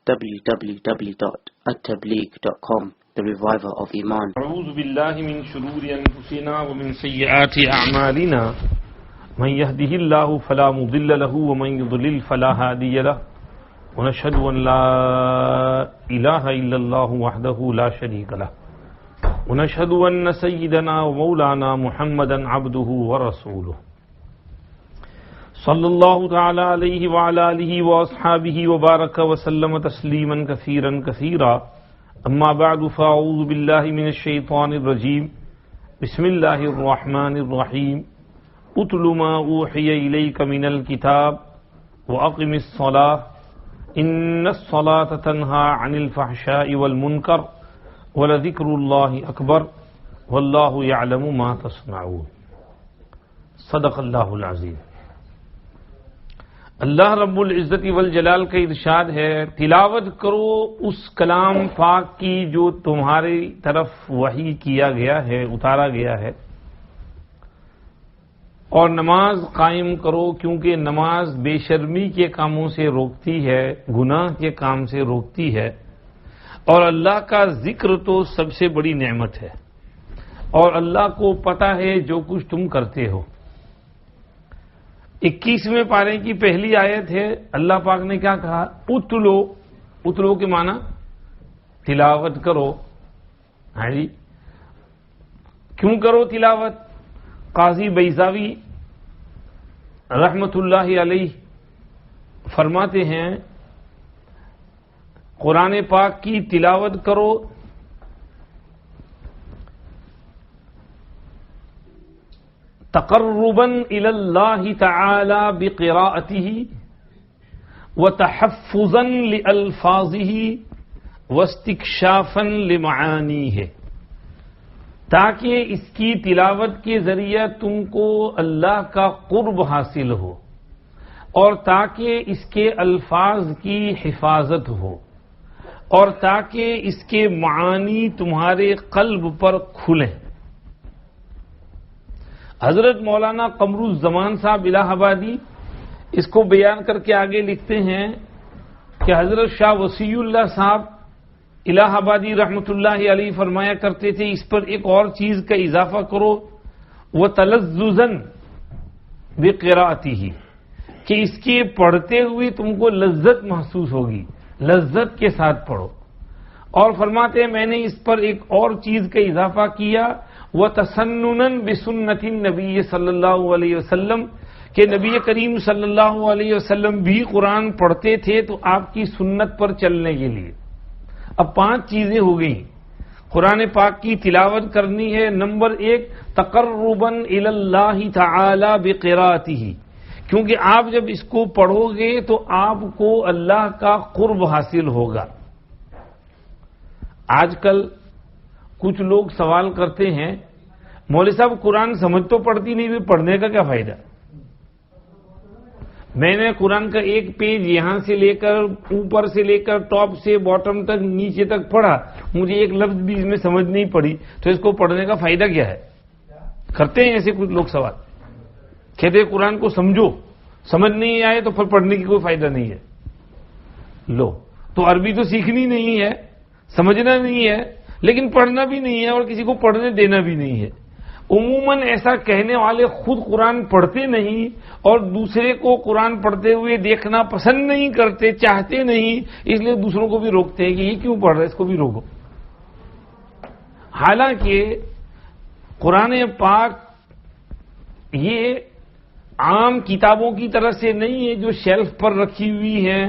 www.attableek.com, the reviver of Iman. أعوذ بالله من شرور أنفسنا ومن سيئات أعمالنا من يهده الله فلا مضل له ومن يضلل فلا هادي له ونشهد أن لا إله إلا الله وحده لا شريك له ونشهد أن سيدنا ومولانا محمدا عبده ورسوله صلی اللہ تعالی علیہ وعلی آلہ واصحابہ وبارک وسلم تسلیما کثیرا کثیرا اما بعد فاعوذ باللہ من الشیطان الرجیم بسم اللہ الرحمن الرحیم اتل ما اوحی الیک من الکتاب واقم الصلاة ان الصلاة تنہی عن الفحشاء والمنکر ولذکر اللہ اکبر واللہ یعلم ما تصنعون. صدق اللہ العظیم. اللہ رب العزت والجلال کا ارشاد ہے، تلاوت کرو اس کلام پاک کی جو تمہاری طرف وحی کیا گیا ہے، اتارا گیا ہے، اور نماز قائم کرو کیونکہ نماز بے شرمی کے کاموں سے روکتی ہے، گناہ کے کام سے روکتی ہے، اور اللہ کا ذکر تو سب سے بڑی نعمت ہے، اور اللہ کو پتہ ہے جو کچھ تم کرتے ہو. 21ویں پارے کی پہلی آیت ہے، اللہ پاک نے کیا کہا؟ اتلو کے معنی تلاوت کرو. ہاں جی، کیوں کرو تلاوت؟ قاضی بیضاوی رحمت اللہ علیہ فرماتے ہیں قرآن پاک کی تلاوت کرو تقربا الى اللہ تعالی بقراءته وتحفظا لالفاظه واستکشافا لمعانیه، تاکہ اس کی تلاوت کے ذریعے تم کو اللہ کا قرب حاصل ہو، اور تاکہ اس کے الفاظ کی حفاظت ہو، اور تاکہ اس کے معانی تمہارے قلب پر کھلیں. حضرت مولانا قمر الزمان صاحب الہ آبادی اس کو بیان کر کے آگے لکھتے ہیں کہ حضرت شاہ وصی اللہ صاحب الہ آبادی رحمت اللہ علیہ فرمایا کرتے تھے، اس پر ایک اور چیز کا اضافہ کرو، وہ تلذذاً بقراءتہ، کہ اس کے پڑھتے ہوئے تم کو لذت محسوس ہوگی، لذت کے ساتھ پڑھو. اور فرماتے ہیں میں نے اس پر ایک اور چیز کا اضافہ کیا، وَتَسَنُّنًا بِسُنَّةِ النَّبِيِّ صلی اللہ علیہ وسلم، کہ نبی کریم صلی اللہ علیہ وسلم بھی قرآن پڑھتے تھے تو آپ کی سنت پر چلنے کے لیے. اب 5 چیزیں ہو گئیں. قرآن پاک کی تلاوت کرنی ہے. نمبر 1 تقرباً الی اللہ تعالی بقراءتہ، کیونکہ آپ جب اس کو پڑھو گے تو آپ کو اللہ کا قرب حاصل ہوگا. آج کل کچھ لوگ سوال کرتے ہیں مولوی صاحب قرآن سمجھ تو پڑتی نہیں بھی پڑھنے کا کیا فائدہ؟ میں نے قرآن کا ایک پیج یہاں سے لے کر اوپر سے لے کر ٹاپ سے باٹم تک نیچے تک پڑھا، مجھے ایک لفظ بھی اس میں سمجھ نہیں پڑی، تو اس کو پڑھنے کا فائدہ کیا ہے؟ کرتے ہیں ایسے کچھ لوگ سوال. کہتے ہیں قرآن کو سمجھو، سمجھ نہیں آئے تو پھر پڑھنے کی کوئی فائدہ نہیں ہے. لو تو عربی تو سیکھنی نہیں ہے، سمجھنا نہیں ہے، لیکن پڑھنا بھی نہیں ہے اور کسی کو پڑھنے دینا بھی نہیں ہے. عموماً ایسا کہنے والے خود قرآن پڑھتے نہیں اور دوسرے کو قرآن پڑھتے ہوئے دیکھنا پسند نہیں کرتے، چاہتے نہیں، اس لیے دوسروں کو بھی روکتے ہیں کہ یہ کیوں پڑھ رہا ہے، اس کو بھی روکو. حالانکہ قرآن پاک یہ عام کتابوں کی طرح سے نہیں ہے جو شیلف پر رکھی ہوئی ہیں.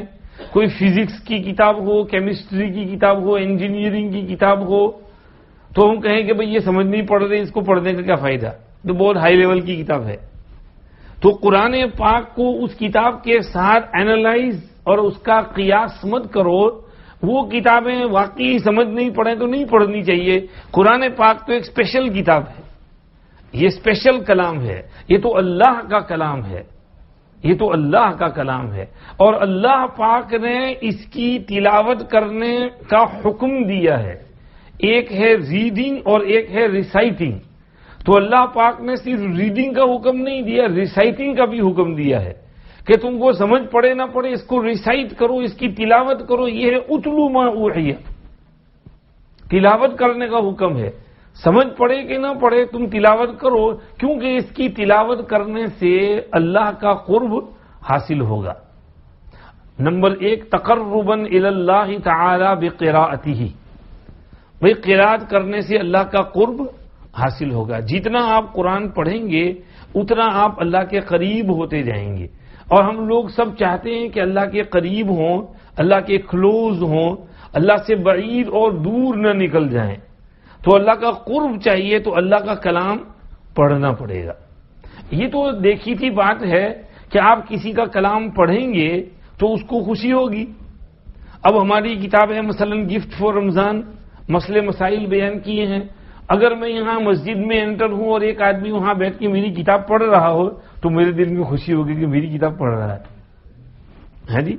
کوئی فزکس کی کتاب ہو، کیمسٹری کی کتاب ہو، انجینئرنگ کی کتاب ہو، تو ہم کہیں کہ بھئی یہ سمجھ نہیں پڑھ رہے، اس کو پڑھنے کا کیا فائدہ، تو بہت ہائی لیول کی کتاب ہے. تو قرآن پاک کو اس کتاب کے ساتھ اینالائز اور اس کا قیاس مت کرو. وہ کتابیں واقعی سمجھ نہیں پڑیں تو نہیں پڑھنی چاہیے. قرآن پاک تو ایک اسپیشل کتاب ہے، یہ اسپیشل کلام ہے، یہ تو اللہ کا کلام ہے، یہ تو اللہ کا کلام ہے، اور اللہ پاک نے اس کی تلاوت کرنے کا حکم دیا ہے. ایک ہے ریڈنگ اور ایک ہے ریسائٹنگ. تو اللہ پاک نے صرف ریڈنگ کا حکم نہیں دیا، ریسائٹنگ کا بھی حکم دیا ہے کہ تم کو سمجھ پڑے نہ پڑے اس کو ریسائٹ کرو، اس کی تلاوت کرو، یہ ہے اتلو ما اوحی، تلاوت کرنے کا حکم ہے. سمجھ پڑے کہ نہ پڑے تم تلاوت کرو، کیونکہ اس کی تلاوت کرنے سے اللہ کا قرب حاصل ہوگا. نمبر 1 تقربا الی اللہ تعالی بقراءتہ، بھئی قرات کرنے سے اللہ کا قرب حاصل ہوگا. جتنا آپ قرآن پڑھیں گے اتنا آپ اللہ کے قریب ہوتے جائیں گے. اور ہم لوگ سب چاہتے ہیں کہ اللہ کے قریب ہوں، اللہ کے کلوز ہوں، اللہ سے بعید اور دور نہ نکل جائیں. تو اللہ کا قرب چاہیے تو اللہ کا کلام پڑھنا پڑے گا. یہ تو دیکھی تھی بات ہے کہ آپ کسی کا کلام پڑھیں گے تو اس کو خوشی ہوگی. اب ہماری کتاب ہے مثلا گفٹ فار رمضان، مسئلے مسائل بیان کیے ہیں. اگر میں یہاں مسجد میں انٹر ہوں اور ایک آدمی وہاں بیٹھ کے میری کتاب پڑھ رہا ہو تو میرے دل میں خوشی ہوگی کہ میری کتاب پڑھ رہا ہے جی.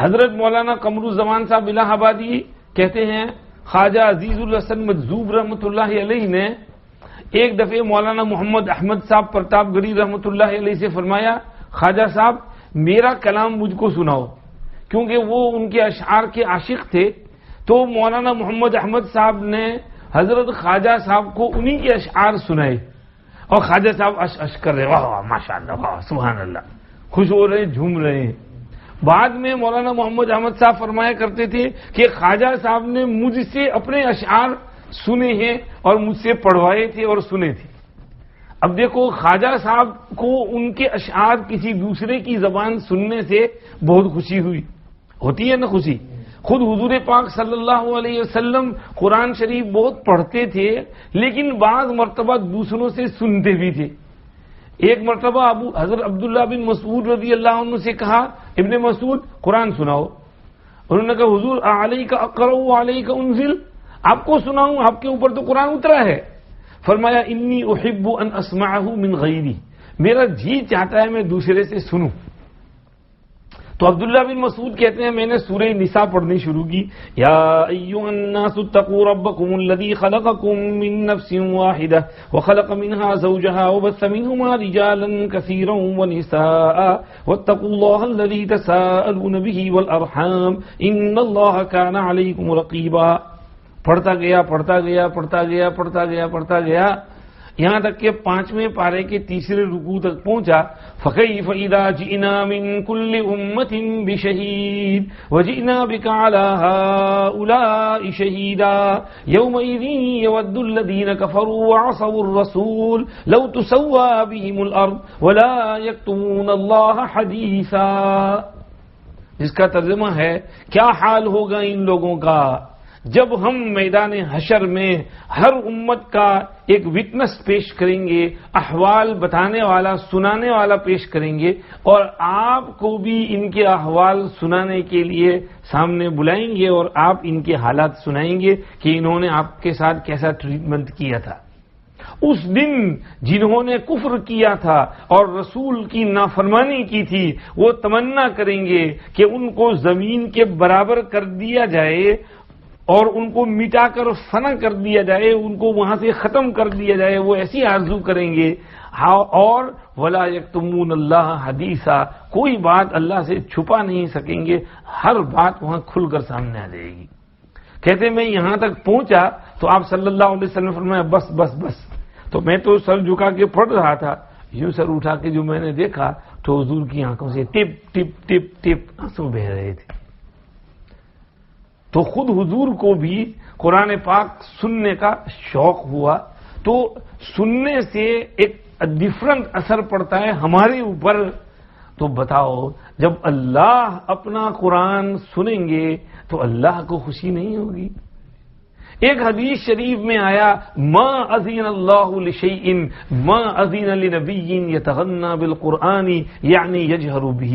حضرت مولانا قمر الزمان صاحب الہ آبادی کہتے ہیں خواجہ عزیز الحسن مجذوب رحمۃ اللہ علیہ نے ایک دفعہ مولانا محمد احمد صاحب پرتاپ گڑھی رحمۃ اللہ علیہ سے فرمایا خواجہ صاحب میرا کلام مجھ کو سناؤ، کیونکہ وہ ان کے اشعار کے عاشق تھے. تو مولانا محمد احمد صاحب نے حضرت خواجہ صاحب کو انہی کے اشعار سنائے اور خواجہ صاحب اش اش کر رہے، واہ واہ ماشاء اللہ، واہ سبحان اللہ، خوش ہو رہے ہیں، جھوم رہے ہیں. بعد میں مولانا محمد احمد صاحب فرمایا کرتے تھے کہ خواجہ صاحب نے مجھ سے اپنے اشعار سنے ہیں اور مجھ سے پڑھوائے تھے اور سنے تھے. اب دیکھو خواجہ صاحب کو ان کے اشعار کسی دوسرے کی زبان سننے سے بہت خوشی ہوئی. ہوتی ہے نا خوشی. خود حضور پاک صلی اللہ علیہ وسلم قرآن شریف بہت پڑھتے تھے لیکن بعض مرتبہ دوسروں سے سنتے بھی تھے. ایک مرتبہ حضرت عبداللہ بن مسعود رضی اللہ عنہ سے کہا ابن مسعود قرآن سناؤ. انہوں نے کہا حضور علیک اقرأ علیک انزل، آپ کو سناؤں، آپ کے اوپر تو قرآن اترا ہے. فرمایا انی احب ان اسمعہ من غیری، میرا جی چاہتا ہے میں دوسرے سے سنوں. تو عبداللہ بن مسعود کہتے ہیں میں نے سورہ نساء پڑھنی شروع کی. یا ایھا الناس اتقوا ربکم الذی خلقکم من نفس واحدہ وخلق منها زوجها وبث منهما رجالا كثيرا ونساء واتقوا الله الذی تساءلون به والارحام ان اللہ کان علیکم رقیبا. پڑھتا گیا یہاں تک کہ 5ویں پارے کے 3 رکوع تک پہنچا. فَكَيْفَ إِذَا جِئْنَا مِن كُلِّ أُمَّةٍ بِشَهِيدٍ وَجِئْنَا بِكَ عَلَى هَؤُلَاءِ شَهِيدًا يَوْمَئِذٍ يَوَدُّ الَّذِينَ كَفَرُوا وَعَصَوُا الرَّسُولَ لَوْ تُسَوَّىٰ بِهِمُ الْأَرْضُ وَلَا يَكْتُمُونَ اللَّهَ حَدِيثًا. جس کا ترجمہ ہے کیا حال ہوگا ان لوگوں کا جب ہم میدان حشر میں ہر امت کا ایک وٹنس پیش کریں گے، احوال بتانے والا سنانے والا پیش کریں گے، اور آپ کو بھی ان کے احوال سنانے کے لیے سامنے بلائیں گے اور آپ ان کے حالات سنائیں گے کہ انہوں نے آپ کے ساتھ کیسا ٹریٹمنٹ کیا تھا. اس دن جنہوں نے کفر کیا تھا اور رسول کی نافرمانی کی تھی وہ تمنا کریں گے کہ ان کو زمین کے برابر کر دیا جائے اور ان کو مٹا کر فنا کر دیا جائے، ان کو وہاں سے ختم کر دیا جائے. وہ ایسی آرزو کریں گے. اور ولا یکتمون اللہ حدیثا، کوئی بات اللہ سے چھپا نہیں سکیں گے، ہر بات وہاں کھل کر سامنے آ جائے گی. کہتے میں یہاں تک پہنچا تو آپ صلی اللہ علیہ وسلم فرمایا بس بس بس. تو میں تو سر جھکا کے پڑھ رہا تھا، یوں سر اٹھا کے جو میں نے دیکھا تو حضور کی آنکھوں سے ٹپ ٹپ ٹپ ٹپ آنسو بہ رہے تھے. تو خود حضور کو بھی قرآن پاک سننے کا شوق ہوا. تو سننے سے ایک ڈفرنٹ اثر پڑتا ہے ہمارے اوپر. تو بتاؤ جب اللہ اپنا قرآن سنیں گے تو اللہ کو خوشی نہیں ہوگی؟ ایک حدیث شریف میں آیا ما اذن اللہ لشیء ما اذن لنبی یتغنى بالقرآن یعنی یجہر بہ.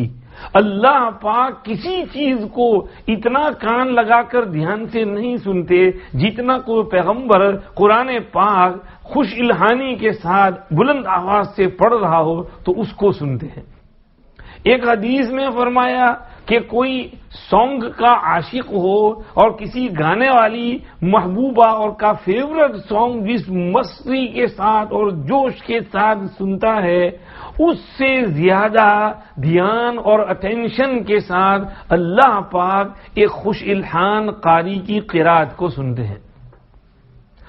اللہ پاک کسی چیز کو اتنا کان لگا کر دھیان سے نہیں سنتے جتنا کوئی پیغمبر قرآن پاک خوش الہانی کے ساتھ بلند آواز سے پڑھ رہا ہو تو اس کو سنتے ہیں. ایک حدیث میں فرمایا کہ کوئی سانگ کا عاشق ہو اور کسی گانے والی محبوبہ اور کا فیورٹ سانگ جس مستی کے ساتھ اور جوش کے ساتھ سنتا ہے، اس سے زیادہ دھیان اور اٹینشن کے ساتھ اللہ پاک ایک خوش الحان قاری کی قرات کو سنتے ہیں۔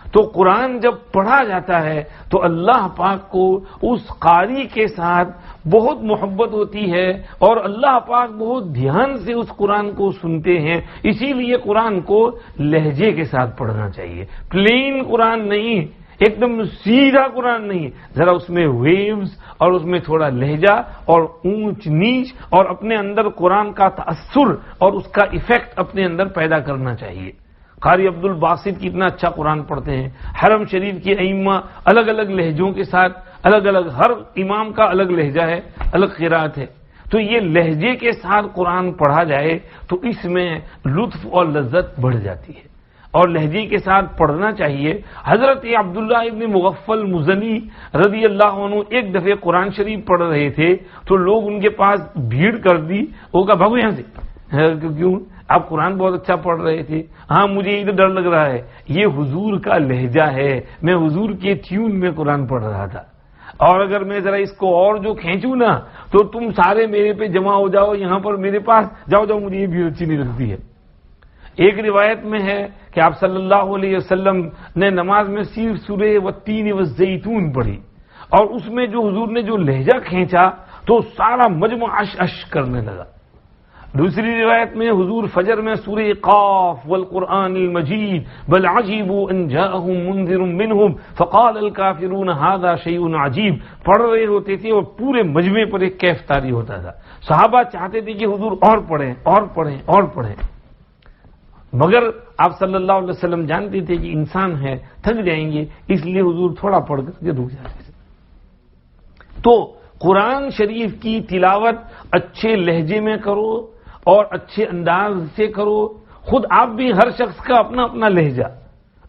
تو قرآن جب پڑھا جاتا ہے تو اللہ پاک کو اس قاری کے ساتھ بہت محبت ہوتی ہے اور اللہ پاک بہت دھیان سے اس قرآن کو سنتے ہیں۔ اسی لیے قرآن کو لہجے کے ساتھ پڑھنا چاہیے، پلین قرآن نہیں، ایک دم سیدھا قرآن نہیں، ذرا اس میں ویوز اور اس میں تھوڑا لہجہ اور اونچ نیچ اور اپنے اندر قرآن کا تأثر اور اس کا ایفیکٹ اپنے اندر پیدا کرنا چاہیے۔ قاری عبد الباسط کتنا اچھا قرآن پڑھتے ہیں، حرم شریف کے ائمہ الگ الگ لہجوں کے ساتھ، الگ الگ ہر امام کا الگ لہجہ ہے، الگ قرات ہے، تو یہ لہجے کے ساتھ قرآن پڑھا جائے تو اس میں لطف اور لذت بڑھ جاتی ہے، اور لہجے کے ساتھ پڑھنا چاہیے۔ حضرت عبداللہ ابن مغفل مزنی رضی اللہ عنہ ایک دفعہ قرآن شریف پڑھ رہے تھے تو لوگ ان کے پاس بھیڑ کر دی، وہ کہا بھاگو یہاں سے، کیوں؟ آپ قرآن بہت اچھا پڑھ رہے تھے۔ ہاں مجھے ادھر ڈر لگ رہا ہے، یہ حضور کا لہجہ ہے، میں حضور کے ٹیون میں قرآن پڑھ رہا تھا، اور اگر میں ذرا اس کو اور جو کھینچوں نا تو تم سارے میرے پہ جمع ہو جاؤ یہاں پر میرے پاس، جاؤ جاؤ، مجھے یہ بھی اچھی نہیں لگتی ہے۔ ایک روایت میں ہے کہ آپ صلی اللہ علیہ وسلم نے نماز میں صرف سورہ والتین والزیتون پڑھی، اور اس میں جو حضور نے جو لہجہ کھینچا تو سارا مجمع اش اش کرنے لگا۔ دوسری روایت میں حضور فجر میں سورہ قاف والقرآن المجید بل عجیبوا ان جاءهم منذر منهم فقال الكافرون هذا شیء عجیب پڑھ رہے ہوتے تھے اور پورے مجمع پر ایک کیف طاری ہوتا تھا۔ صحابہ چاہتے تھے کہ حضور اور پڑھیں اور پڑھیں اور پڑھیں، مگر آپ صلی اللہ علیہ وسلم جانتے تھے کہ انسان ہے، تھک جائیں گے، اس لیے حضور تھوڑا پڑھ کر کے رک جاتے تھے۔ تو قرآن شریف کی تلاوت اچھے لہجے میں کرو اور اچھے انداز سے کرو، خود آپ بھی ہر شخص کا اپنا اپنا لہجہ،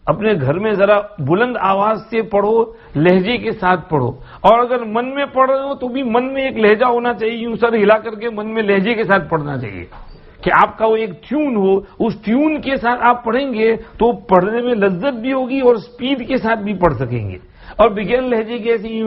اپنے گھر میں ذرا بلند آواز سے پڑھو، لہجے کے ساتھ پڑھو، اور اگر من میں پڑھ رہے ہو تو بھی من میں ایک لہجہ ہونا چاہیے، یوں سر ہلا کر کے من میں لہجے کے ساتھ پڑھنا چاہیے کہ آپ کا وہ ایک ٹیون ہو، اس ٹیون کے ساتھ آپ پڑھیں گے تو پڑھنے میں لذت بھی ہوگی اور سپیڈ کے ساتھ بھی پڑھ سکیں گے، اور بغیر لہجے کے ایسے ہی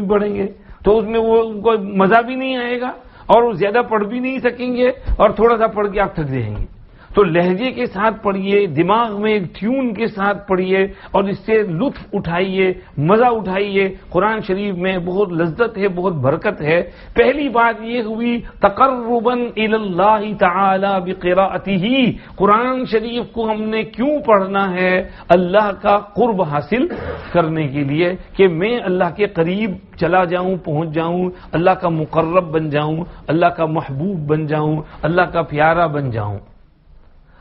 پڑھیں گے تو اس میں وہ کوئی مزہ بھی نہیں آئے گا اور وہ زیادہ پڑھ بھی نہیں سکیں گے، اور تھوڑا سا پڑھ کے آپ تھک جائیں گے۔ تو لہجے کے ساتھ پڑھیے، دماغ میں ایک ٹیون کے ساتھ پڑھیے اور اس سے لطف اٹھائیے، مزہ اٹھائیے۔ قرآن شریف میں بہت لذت ہے، بہت برکت ہے۔ پہلی بات یہ ہوئی تقربا الی اللہ تعالی بقراءتہ، قرآن شریف کو ہم نے کیوں پڑھنا ہے؟ اللہ کا قرب حاصل کرنے کے لیے، کہ میں اللہ کے قریب چلا جاؤں، پہنچ جاؤں، اللہ کا مقرب بن جاؤں، اللہ کا محبوب بن جاؤں، اللہ کا پیارا بن جاؤں۔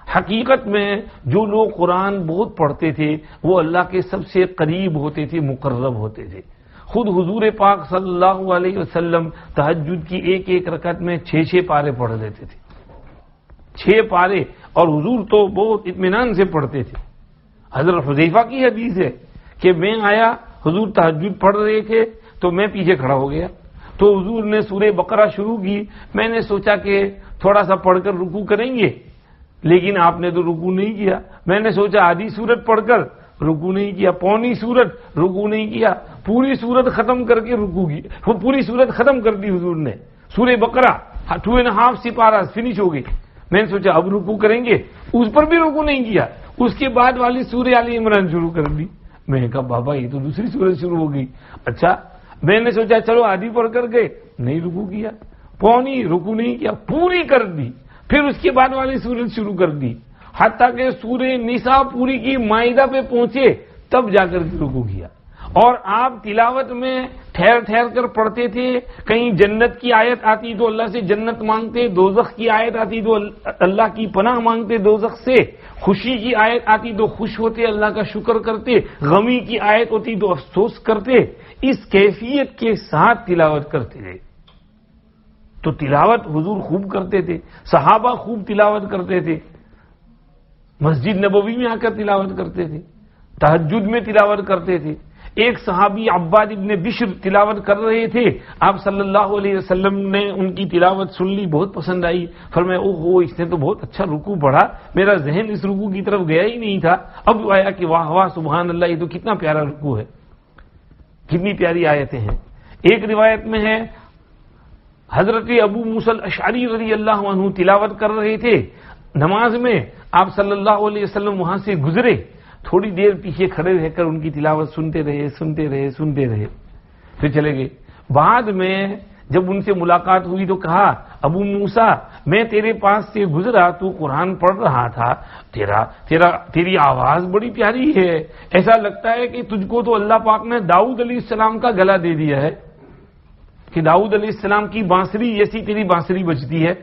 حقیقت میں جو لوگ قرآن بہت پڑھتے تھے وہ اللہ کے سب سے قریب ہوتے تھے، مقرب ہوتے تھے۔ خود حضور پاک صلی اللہ علیہ وسلم تہجد کی ایک ایک رکعت میں 6 پارے پڑھ لیتے تھے، 6 پارے، اور حضور تو بہت اطمینان سے پڑھتے تھے۔ حضرت حذیفہ کی حدیث ہے کہ میں آیا، حضور تہجد پڑھ رہے تھے تو میں پیچھے کھڑا ہو گیا، تو حضور نے سورہ بقرہ شروع کی، میں نے سوچا کہ تھوڑا سا پڑھ کر رکوع کریں گے، لیکن آپ نے تو رکوع نہیں کیا۔ میں نے سوچا آدھی سورت پڑھ کر، رکوع نہیں کیا، پونی سورت، رکوع نہیں کیا، پوری سورت ختم کر کے رکوع کی، وہ پوری سورت ختم کر دی حضور نے، سورہ بقرہ 2.5 سپارہ فنش ہو گئی۔ میں نے سوچا اب رکوع کریں گے، اس پر بھی رکوع نہیں کیا، اس کے بعد والی سورہ آل عمران شروع کر دی۔ میں نے کہا بابا یہ تو دوسری سورت شروع ہو گئی۔ اچھا، میں نے سوچا چلو آدھی پڑھ کر گئے، نہیں رکوع کیا، پونی رکوع نہیں کیا، پوری کر دی، پھر اس کے بعد والی سورت شروع کر دی، حتیٰ کہ سورہ نساء پوری کی مائدہ پہ پہنچے تب جا کر رکوع کیا۔ اور آپ تلاوت میں ٹھہر ٹھہر کر پڑھتے تھے، کہیں جنت کی آیت آتی تو اللہ سے جنت مانگتے، دوزخ کی آیت آتی تو اللہ کی پناہ مانگتے دوزخ سے، خوشی کی آیت آتی تو خوش ہوتے، اللہ کا شکر کرتے، غمی کی آیت ہوتی تو افسوس کرتے، اس کیفیت کے ساتھ تلاوت کرتے تھے۔ تو تلاوت حضور خوب کرتے تھے، صحابہ خوب تلاوت کرتے تھے، مسجد نبوی میں آ کر تلاوت کرتے تھے، تہجد میں تلاوت کرتے تھے۔ ایک صحابی عباد ابن بشر تلاوت کر رہے تھے، آپ صلی اللہ علیہ وسلم نے ان کی تلاوت سن لی، بہت پسند آئی، فرمایا اوہو اس نے تو بہت اچھا رکوع پڑھا، میرا ذہن اس رکوع کی طرف گیا ہی نہیں تھا، اب آیا کہ واہ واہ سبحان اللہ، یہ تو کتنا پیارا رکوع ہے، کتنی پیاری آیتیں ہیں۔ ایک روایت میں ہے حضرت ابو موسیٰ الاشعری رضی اللہ عنہ تلاوت کر رہے تھے نماز میں، آپ صلی اللہ علیہ وسلم وہاں سے گزرے، تھوڑی دیر پیچھے کھڑے رہ کر ان کی تلاوت سنتے رہے، پھر چلے گئے۔ بعد میں جب ان سے ملاقات ہوئی تو کہا ابو موسیٰ میں تیرے پاس سے گزرا، تو قرآن پڑھ رہا تھا، تیری آواز بڑی پیاری ہے، ایسا لگتا ہے کہ تجھ کو تو اللہ پاک نے داؤد علیہ السلام کا گلا دے دیا ہے، کہ داؤد علیہ السلام کی بانسری جیسی تیری بانسری بجتی ہے۔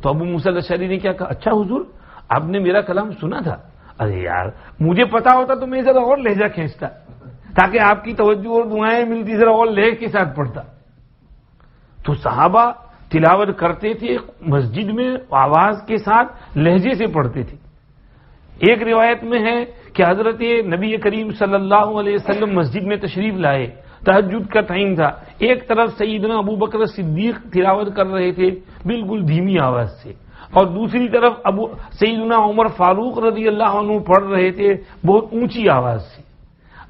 تو ابو موسیٰ الاشعری نے کیا کہا، اچھا حضور آپ نے میرا کلام سنا تھا؟ ارے یار مجھے پتا ہوتا تو میں ذرا اور لہجہ کھینچتا تاکہ آپ کی توجہ اور دعائیں ملتی، ذرا اور لہجے کے ساتھ پڑھتا۔ تو صحابہ تلاوت کرتے تھے مسجد میں آواز کے ساتھ لہجے سے پڑھتے تھے۔ ایک روایت میں ہے کہ حضرت نبی کریم صلی اللہ علیہ وسلم مسجد میں تشریف لائے، تہجد کا ٹائم تھا، ایک طرف سیدنا ابو بکر صدیق تلاوت کر رہے تھے بالکل دھیمی آواز سے، اور دوسری طرف سیدنا عمر فاروق رضی اللہ عنہ پڑھ رہے تھے بہت اونچی آواز سے۔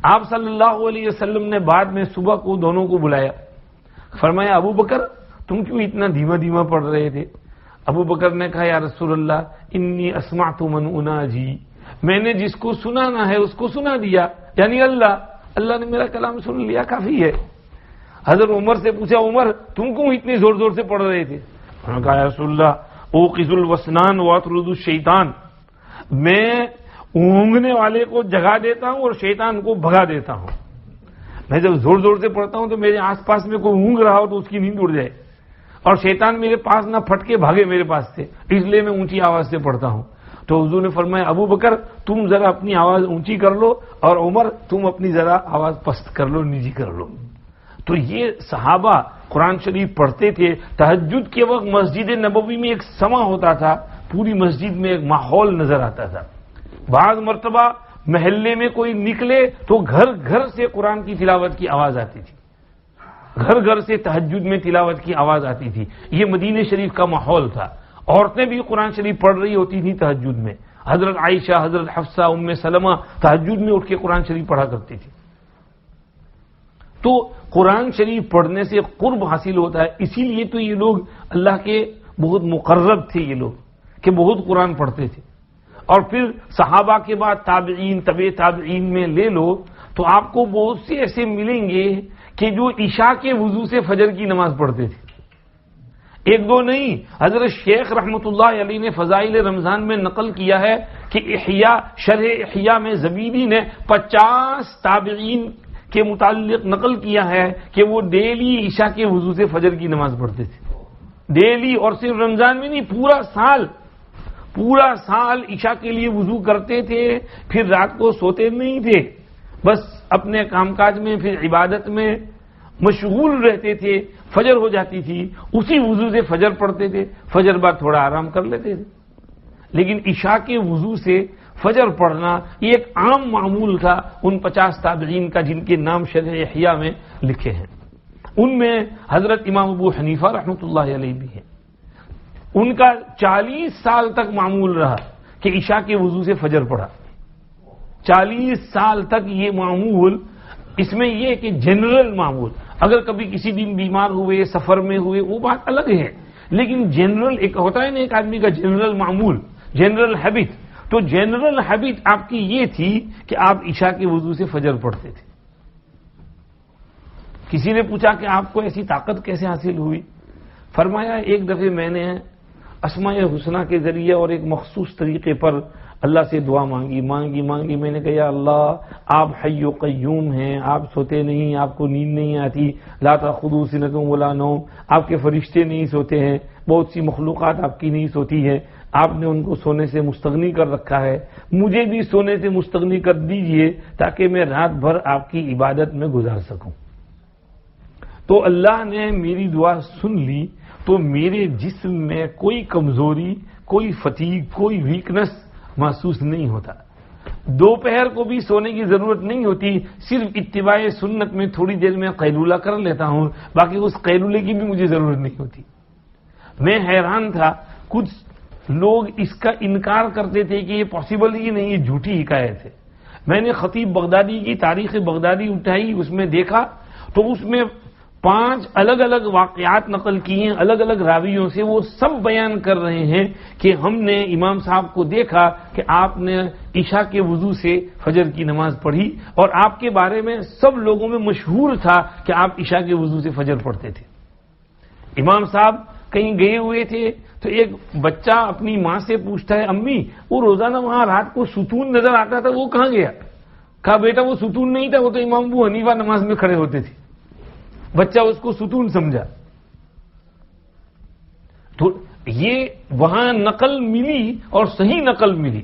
آپ صلی اللہ علیہ وسلم نے بعد میں صبح کو دونوں کو بلایا، فرمایا ابو بکر تم کیوں اتنا دھیما پڑھ رہے تھے؟ ابو بکر نے کہا یا رسول اللہ انی اسمعت من اناجی، میں نے جس کو سنانا ہے اس کو سنا دیا، یعنی اللہ نے میرا کلام سن لیا، کافی ہے۔ حضرت عمر سے پوچھا عمر تم کیوں اتنی زور زور سے پڑھ رہے تھے؟ انہوں نے کہا یا رسول اللہ اوقظ الوسنان واطرد الشیطان، میں اونگنے والے کو جگا دیتا ہوں اور شیطان کو بھگا دیتا ہوں۔ میں جب زور زور سے پڑھتا ہوں تو میرے آس پاس میں کوئی اونگ رہا ہو تو اس کی نیند اڑ جائے، اور شیطان میرے پاس نہ پھٹ کے بھاگے میرے پاس سے، اس لیے میں اونچی آواز سے پڑھتا ہوں۔ تو حضور نے فرمایا ابو بکر تم ذرا اپنی آواز اونچی کر لو، اور عمر تم اپنی ذرا آواز پست کر لو، نجی کر لو۔ تو یہ صحابہ قرآن شریف پڑھتے تھے۔ تہجد کے وقت مسجد نبوی میں ایک سما ہوتا تھا، پوری مسجد میں ایک ماحول نظر آتا تھا۔ بعض مرتبہ محلے میں کوئی نکلے تو گھر گھر سے قرآن کی تلاوت کی آواز آتی تھی، گھر گھر سے تہجد میں تلاوت کی آواز آتی تھی۔ یہ مدینہ شریف کا ماحول تھا، عورتیں بھی قرآن شریف پڑھ رہی ہوتی تھیں تہجد میں، حضرت عائشہ، حضرت حفصہ، ام سلمہ تہجد میں اٹھ کے قرآن شریف پڑھا کرتی تھی۔ تو قرآن شریف پڑھنے سے قرب حاصل ہوتا ہے، اسی لیے تو یہ لوگ اللہ کے بہت مقرب تھے، یہ لوگ کہ بہت قرآن پڑھتے تھے۔ اور پھر صحابہ کے بعد تابعین، تبع تابعین میں لے لو تو آپ کو بہت سے ایسے ملیں گے کہ جو عشاء کے وضو سے فجر کی نماز پڑھتے تھے، ایک دو نہیں۔ حضرت شیخ رحمۃ اللہ علیہ نے فضائل رمضان میں نقل کیا ہے کہ شرح احیاء میں زبیدی نے 50 تابعین کے متعلق نقل کیا ہے کہ وہ ڈیلی عشاء کے وضو سے فجر کی نماز پڑھتے تھے، ڈیلی، اور صرف رمضان میں نہیں، پورا سال عشاء کے لیے وضو کرتے تھے، پھر رات کو سوتے نہیں تھے، بس اپنے کام کاج میں پھر عبادت میں مشغول رہتے تھے، فجر ہو جاتی تھی اسی وضو سے فجر پڑھتے تھے، فجر بعد تھوڑا آرام کر لیتے تھے۔ لیکن عشاء کے وضو سے فجر پڑھنا یہ ایک عام معمول تھا ان 50 تابعین کا جن کے نام شرح احیاء میں لکھے ہیں۔ ان میں حضرت امام ابو حنیفہ رحمۃ اللہ علیہ بھی ہیں، ان کا 40 سال تک معمول رہا کہ عشاء کے وضو سے فجر پڑھا، 40 سال تک یہ معمول۔ اس میں یہ کہ جنرل معمول، اگر کبھی کسی دن بیمار ہوئے، سفر میں ہوئے، وہ بات الگ ہے، لیکن جنرل ایک ہوتا ہے نا ایک آدمی کا جنرل معمول، جنرل ہیبٹ، تو جنرل ہیبٹ آپ کی یہ تھی کہ آپ عشاء کے وضو سے فجر پڑھتے تھے۔ کسی نے پوچھا کہ آپ کو ایسی طاقت کیسے حاصل ہوئی؟ فرمایا ایک دفعہ میں نے اسماء الحسنی کے ذریعے اور ایک مخصوص طریقے پر اللہ سے دعا مانگی، میں نے کہا یا اللہ آپ حی و قیوم ہیں، آپ سوتے نہیں، آپ کو نیند نہیں آتی، لا تأخذہ سنۃ ولا نوم، آپ کے فرشتے نہیں سوتے ہیں، بہت سی مخلوقات آپ کی نہیں سوتی ہیں، آپ نے ان کو سونے سے مستغنی کر رکھا ہے، مجھے بھی سونے سے مستغنی کر دیجئے تاکہ میں رات بھر آپ کی عبادت میں گزار سکوں۔ تو اللہ نے میری دعا سن لی، تو میرے جسم میں کوئی کمزوری، کوئی فٹیگ، کوئی ویکنس محسوس نہیں ہوتا۔ دوپہر کو بھی سونے کی ضرورت نہیں ہوتی، صرف اتباع سنت میں تھوڑی دیر میں قیلولہ کر لیتا ہوں، باقی اس قیلولے کی بھی مجھے ضرورت نہیں ہوتی۔ میں حیران تھا، کچھ لوگ اس کا انکار کرتے تھے کہ یہ پاسبل ہی نہیں، یہ جھوٹی حکایت ہے۔ میں نے خطیب بغدادی کی تاریخ بغدادی اٹھائی، اس میں دیکھا تو اس میں 5 الگ الگ واقعات نقل کیے ہیں الگ الگ راویوں سے، وہ سب بیان کر رہے ہیں کہ ہم نے امام صاحب کو دیکھا کہ آپ نے عشاء کے وضو سے فجر کی نماز پڑھی، اور آپ کے بارے میں سب لوگوں میں مشہور تھا کہ آپ عشاء کے وضو سے فجر پڑھتے تھے۔ امام صاحب کہیں گئے ہوئے تھے تو ایک بچہ اپنی ماں سے پوچھتا ہے، امی وہ روزانہ وہاں رات کو ستون نظر آتا تھا، وہ کہاں گیا؟ کہا بیٹا وہ ستون نہیں تھا، وہ تو امام ابو حنیفہ نماز میں کھڑے ہوتے تھے۔ بچہ اس کو ستون سمجھا۔ تو یہ وہاں نقل ملی اور صحیح نقل ملی،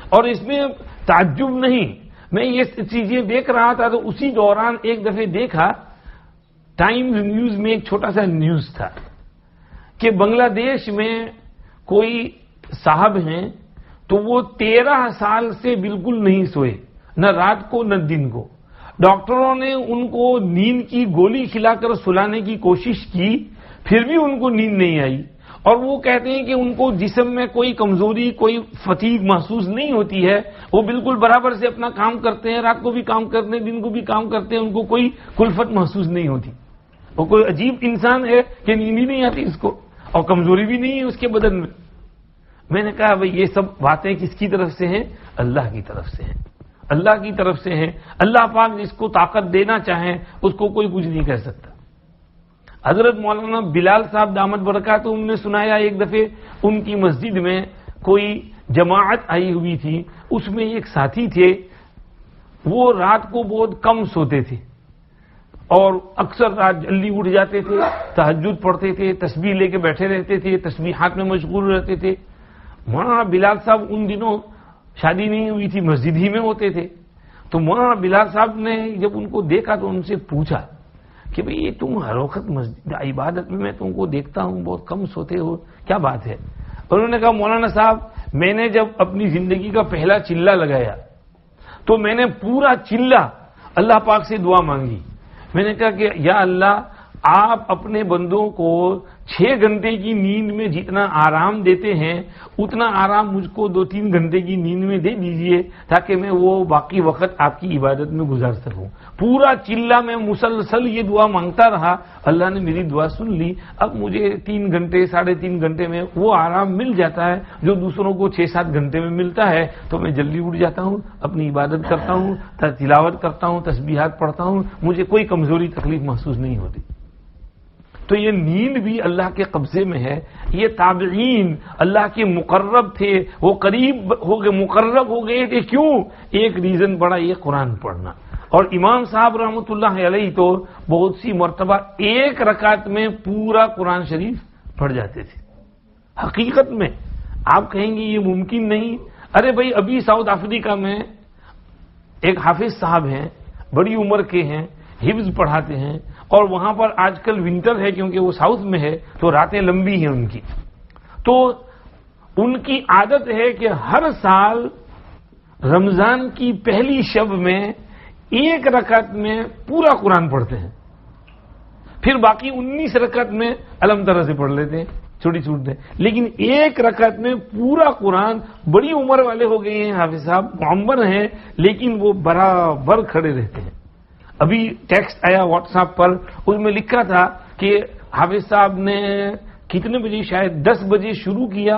اور اس میں تعجب نہیں۔ میں یہ چیزیں دیکھ رہا تھا تو اسی دوران ایک دفعہ دیکھا ٹائمز نیوز میں ایک چھوٹا سا نیوز تھا کہ بنگلہ دیش میں کوئی صاحب ہیں تو وہ 13 سال سے بالکل نہیں سوئے، نہ رات کو نہ دن کو۔ ڈاکٹروں نے ان کو نیند کی گولی کھلا کر سلانے کی کوشش کی، پھر بھی ان کو نیند نہیں آئی، اور وہ کہتے ہیں کہ ان کو جسم میں کوئی کمزوری، کوئی فٹیگ محسوس نہیں ہوتی ہے، وہ بالکل برابر سے اپنا کام کرتے ہیں، رات کو بھی کام کرتے ہیں، دن کو بھی کام کرتے ہیں، ان کو کوئی کلفت محسوس نہیں ہوتی۔ وہ کوئی عجیب انسان ہے کہ نیند ہی نہیں آتی اس کو، اور کمزوری بھی نہیں ہے اس کے بدن میں۔ میں نے کہا بھئی یہ سب باتیں کس کی طرف سے ہیں؟ اللہ کی طرف سے ہیں، اللہ کی طرف سے ہیں۔ اللہ پاک جس کو طاقت دینا چاہیں اس کو کوئی کچھ نہیں کہہ سکتا۔ حضرت مولانا بلال صاحب دامت برکاتہم نے سنایا، ایک دفعہ ان کی مسجد میں کوئی جماعت آئی ہوئی تھی، اس میں ایک ساتھی تھے، وہ رات کو بہت کم سوتے تھے اور اکثر رات جلدی اٹھ جاتے تھے، تہجد پڑھتے تھے، تسبیح لے کے بیٹھے رہتے تھے، تسبیحات میں مشغول رہتے تھے۔ مولانا بلال صاحب ان دنوں شادی نہیں ہوئی تھی، مسجد ہی میں ہوتے تھے۔ تو مولانا بلال صاحب نے جب ان کو دیکھا تو ان سے پوچھا کہ بھئی یہ تم ہر وقت مسجد عبادت میں تم کو دیکھتا ہوں بہت کم سوتے ہو، کیا بات ہے؟ انہوں نے کہا مولانا صاحب میں نے جب اپنی زندگی کا پہلا چلہ لگایا تو میں نے پورا چلہ اللہ پاک سے دعا مانگی۔ میں نے کہا کہ یا اللہ آپ اپنے بندوں کو 6 گھنٹے کی نیند میں جتنا آرام دیتے ہیں اتنا آرام مجھ کو 2-3 گھنٹے کی نیند میں دے دیجئے تاکہ میں وہ باقی وقت آپ کی عبادت میں گزار سکوں۔ پورا چلہ میں مسلسل یہ دعا مانگتا رہا، اللہ نے میری دعا سن لی۔ اب مجھے 3 گھنٹے 3.5 گھنٹے میں وہ آرام مل جاتا ہے جو دوسروں کو 6-7 گھنٹے میں ملتا ہے، تو میں جلدی اٹھ جاتا ہوں، اپنی عبادت کرتا ہوں، تلاوت کرتا ہوں، تسبیحات پڑھتا ہوں، مجھے کوئی کمزوری تکلیف محسوس نہیں ہوتی۔ تو یہ نیند بھی اللہ کے قبضے میں ہے۔ یہ تابعین اللہ کے مقرب تھے، وہ قریب ہو گئے، مقرب ہو گئے تھے، کیوں؟ ایک ریزن بڑا، یہ قرآن پڑھنا۔ اور امام صاحب رحمۃ اللہ علیہ تو بہت سی مرتبہ ایک رکعت میں پورا قرآن شریف پڑھ جاتے تھے۔ حقیقت میں آپ کہیں گے یہ ممکن نہیں، ارے بھائی ابھی ساؤتھ افریقہ میں ایک حافظ صاحب ہیں، بڑی عمر کے ہیں، حفظ پڑھاتے ہیں، اور وہاں پر آج کل ونٹر ہے کیونکہ وہ ساؤتھ میں ہے تو راتیں لمبی ہیں ان کی، تو ان کی عادت ہے کہ ہر سال رمضان کی پہلی شب میں ایک رکعت میں پورا قرآن پڑھتے ہیں، پھر باقی 19 رکعت میں الحم طرح سے پڑھ لیتے ہیں، چھوٹی چھوٹے، لیکن ایک رکعت میں پورا قرآن۔ بڑی عمر والے ہو گئے ہیں حافظ صاحب، معمر ہیں، لیکن وہ برابر کھڑے رہتے ہیں۔ ابھی ٹیکسٹ آیا واٹس ایپ پر، اس میں لکھا تھا کہ حافظ صاحب نے کتنے بجے، شاید 10 بجے شروع کیا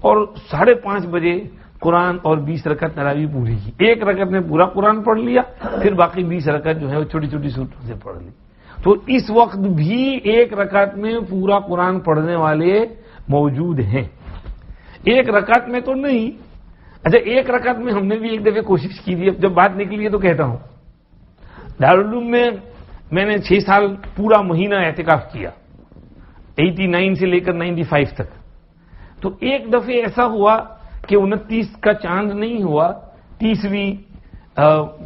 اور 5:30 بجے قرآن اور 20 رکعت تراویح پوری کی۔ ایک رکعت میں پورا قرآن پڑھ لیا، پھر باقی 20 رکعت جو ہے وہ چھوٹی چھوٹی صورتوں سے پڑھ لی۔ تو اس وقت بھی ایک رکعت میں پورا قرآن پڑھنے والے موجود ہیں، ایک رکعت میں تو نہیں۔ اچھا ایک رکعت میں ہم نے بھی ایک دفعہ کوشش کی تھی، اب جب بات نکلی ہے تو کہتا ہوں۔ دارالعلوم میں نے 6 سال پورا مہینہ اعتکاف کیا، 89 سے لے کر 95 تک۔ تو ایک دفعہ ایسا ہوا کہ 29 کا چاند نہیں ہوا، 30ویں